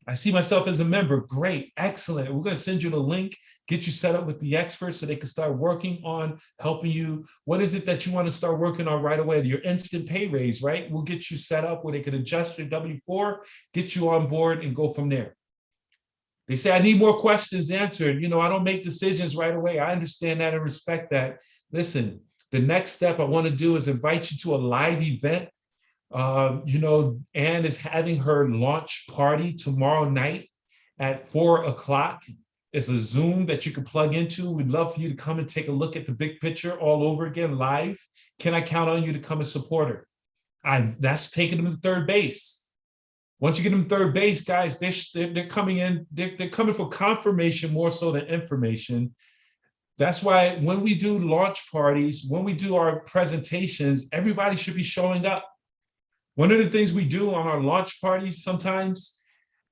I see myself as a member. Great. Excellent. We're going to send you the link, get you set up with the experts so they can start working on helping you. What is it that you want to start working on right away? Your instant pay raise, right? We'll get you set up where they can adjust your W-4, get you on board and go from there. They say, I need more questions answered. You know, I don't make decisions right away. I understand that and respect that. Listen, the next step I want to do is invite you to a live event. You know, Anne is having her launch party tomorrow night at 4 o'clock. It's a Zoom that you can plug into. We'd love for you to come and take a look at the big picture all over again live. Can I count on you to come and support her? That's taking them to third base. Once you get them third base, guys, they're coming in. They're coming for confirmation more so than information. That's why when we do launch parties, when we do our presentations, everybody should be showing up. One of the things we do on our launch parties sometimes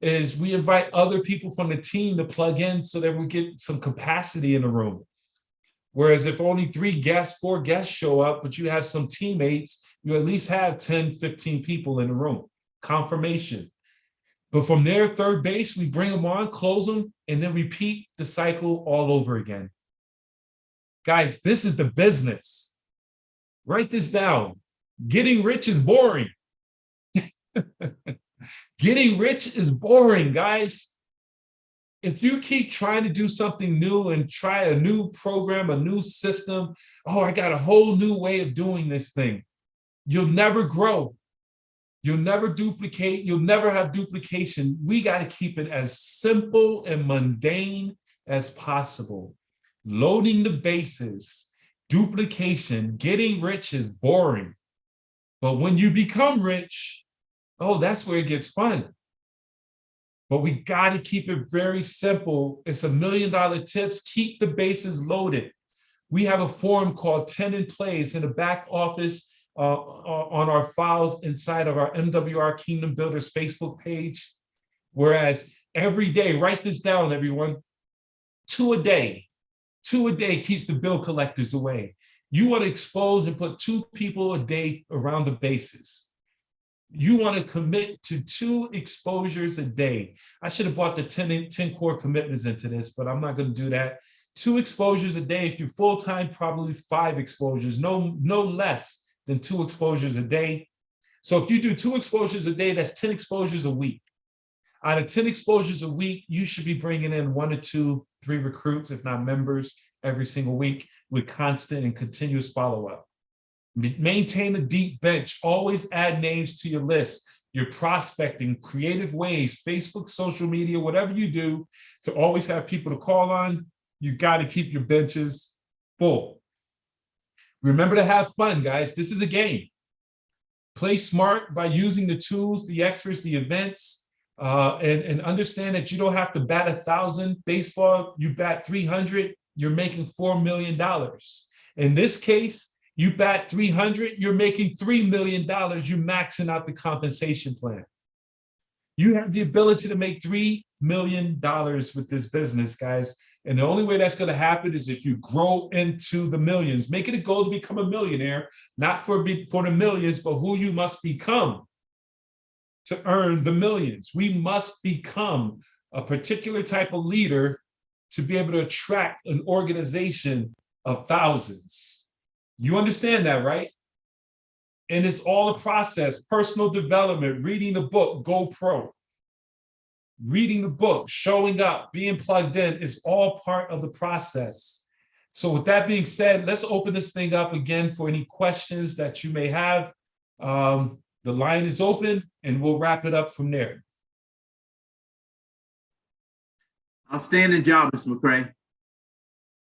is we invite other people from the team to plug in so that we get some capacity in the room. Whereas if only 4 guests show up, but you have some teammates, you at least have 10, 15 people in the room. Confirmation. But from there, third base, we bring them on, close them, and then repeat the cycle all over again. Guys, this is the business. Write this down. Getting rich is boring. Getting rich is boring, guys. If you keep trying to do something new and try a new program, a new system, oh, I got a whole new way of doing this thing, you'll never grow. You'll never duplicate. You'll never have duplication. We got to keep it as simple and mundane as possible. Loading the bases, duplication, getting rich is boring. But when you become rich, oh, that's where it gets fun. But we got to keep it very simple. It's $1 million tips. Keep the bases loaded. We have a forum called 10 in Plays in the back office on our files inside of our MWR Kingdom Builders Facebook page. Whereas every day, write this down, everyone, 2 a day. 2 a day keeps the bill collectors away. You want to expose and put 2 people a day around the bases. You want to commit to 2 exposures a day. I should have brought the 10 core commitments into this, but I'm not going to do that. 2 exposures a day. If you're full-time, probably 5 exposures, no less than 2 exposures a day. So if you do 2 exposures a day, that's 10 exposures a week. Out of 10 exposures a week, you should be bringing in 1 to 2, 3 recruits, if not members, every single week with constant and continuous follow-up. Maintain a deep bench. Always add names to your list. You're prospecting, creative ways, Facebook, social media, whatever you do to always have people to call on. You got to keep your benches full. Remember to have fun, guys. This is a game. Play smart by using the tools, the experts, the events, and understand that you don't have to bat 1,000. Baseball, you bat 300, you're making $4 million. In this case, you bat 300, you're making $3 million. You're maxing out the compensation plan. You have the ability to make $3 million with this business, guys. And the only way that's going to happen is if you grow into the millions. Make it a goal to become a millionaire, not for the millions, but who you must become to earn the millions. We must become a particular type of leader to be able to attract an organization of thousands. You understand that, right? And it's all a process, personal development, reading the book, Go Pro. Reading the book, showing up, being plugged in is all part of the process. So with that being said, let's open this thing up again for any questions that you may have. The line is open and we'll wrap it up from there. Outstanding job, Mr. McCray.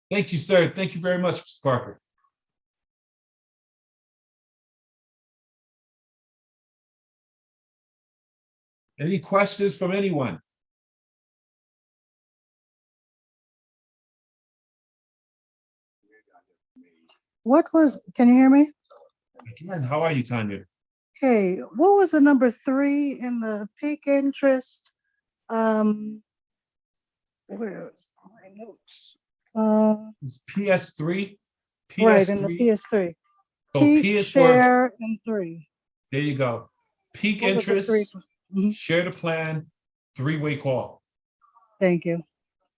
Thank you, sir. Thank you very much, Mr. Parker. Any questions from anyone? Can you hear me? Again, how are you, Tanya? Okay, what was the number 3 in the peak interest? Where's my notes? It's PS3. Right, in the PS3. So Peak, P is for, share, and 3. there you go. Peak What was the interest, 3? share the plan, 3-way call. Thank you.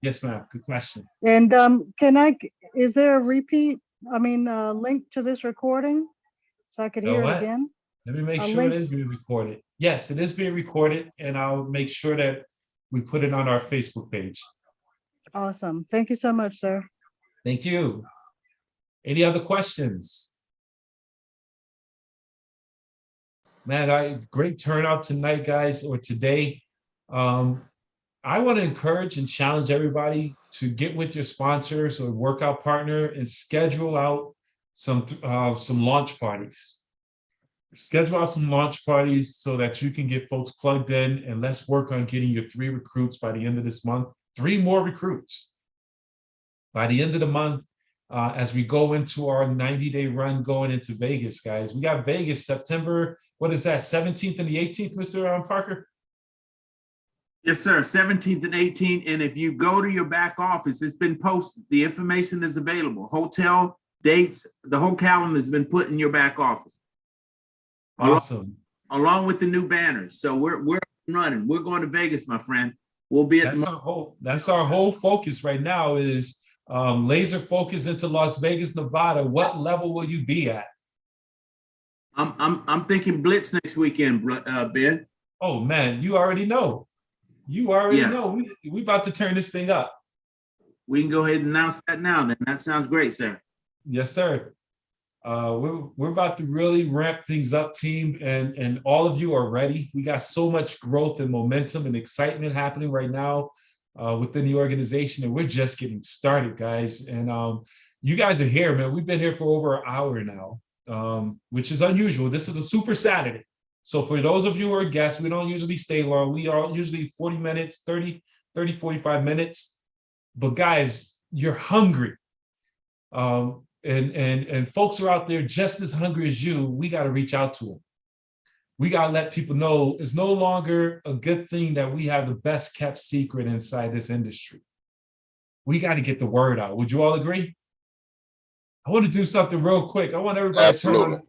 Yes, ma'am. Good question. And is there a repeat, link to this recording? So I could You know hear it what? again? Let me make A sure it link. is being recorded. Yes, it is being recorded, and I'll make sure that we put it on our Facebook page. Awesome. Thank you so much, sir. Thank you. Any other questions? Man, great turnout tonight, guys, or today. I want to encourage and challenge everybody to get with your sponsors or workout partner and schedule out some launch parties. Schedule out some launch parties so that you can get folks plugged in, and let's work on getting your 3 recruits by the end of this month. 3 more recruits by the end of the month as we go into our 90-day run going into Vegas, guys. We got Vegas September, what is that, 17th and the 18th, Mr. Parker? Yes, sir. 17th and 18th. And if you go to your back office, it's been posted. The information is available. Hotel, dates, the whole calendar has been put in your back office. Awesome. Along with the new banners. So we're running. We're going to Vegas, my friend. We'll be at that's our whole focus right now is laser focus into Las Vegas, Nevada. What level will you be at? I'm thinking Blitz next weekend, Ben. Oh man, you already know. You already know. We about to turn this thing up. We can go ahead and announce that now. Then that sounds great, sir. Yes, sir. We're about to really ramp things up, team, and all of you are ready. We got so much growth and momentum and excitement happening right now within the organization, and we're just getting started, guys. And you guys are here, man. We've been here for over an hour now, which is unusual. This is a super Saturday. So for those of you who are guests, we don't usually stay long. We are usually 40 minutes, 30, 45 minutes. But guys, you're hungry. And folks are out there just as hungry as you. We got to reach out to them. We got to let people know it's no longer a good thing that we have the best kept secret inside this industry. We got to get the word out. Would you all agree? I want to do something real quick. I want everybody to turn on.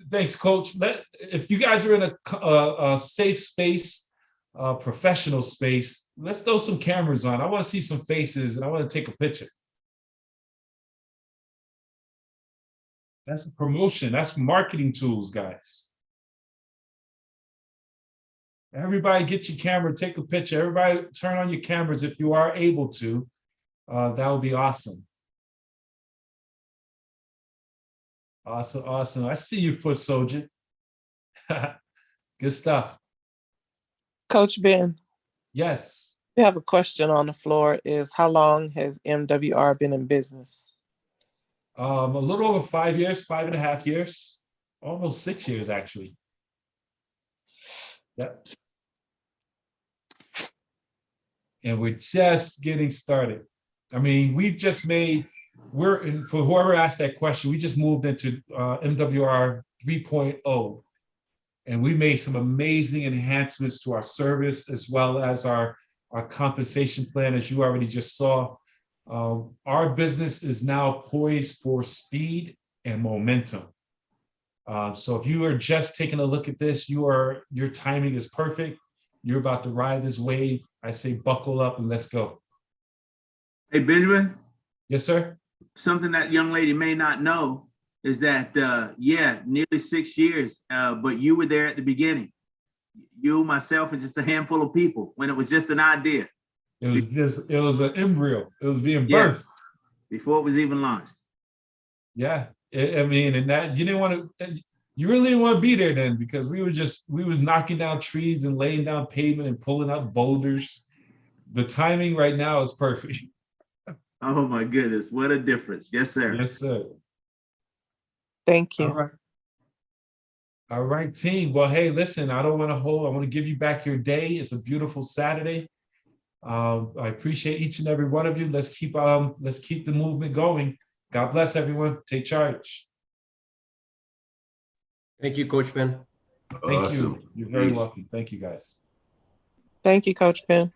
Thanks, Coach. If you guys are in a safe space, professional space, let's throw some cameras on. I want to see some faces and I want to take a picture. That's a promotion. That's marketing tools, guys. Everybody get your camera, take a picture. Everybody turn on your cameras if you are able to. That would be awesome. Awesome, awesome. I see you, foot soldier. Good stuff. Coach Ben. Yes. We have a question on the floor is how long has MWR been in business? A little over 5 years, 5.5 years, almost 6 years, actually. Yep. And we're just getting started. I mean, we've just made, for whoever asked that question, we just moved into MWR 3.0. And we made some amazing enhancements to our service as well as our compensation plan, as you already just saw. Our business is now poised for speed and momentum. So if you are just taking a look at this, your timing is perfect. You're about to ride this wave. I say buckle up and let's go. Hey, Benjamin, Yes, sir. something that young lady may not know is that, yeah, nearly 6 years, but you were there at the beginning. You, myself, and just a handful of people when it was just an idea. It was an embryo. It was being Yeah. birthed. Before it was even launched. Yeah. I mean, and that you didn't want to, you really didn't want to be there then, because we was knocking down trees and laying down pavement and pulling up boulders. The timing right now is perfect. Oh my goodness, what a difference. Yes, sir. Yes, sir. Thank you. All right. All right, team. Well, hey, listen, I don't want to hold. I want to give you back your day. It's a beautiful Saturday. I appreciate each and every one of you. Let's keep the movement going. God bless everyone. Take charge. Thank you, Coach Ben. Thank Awesome. you. You're very Peace. welcome. Thank you, guys. Thank you, Coach Ben.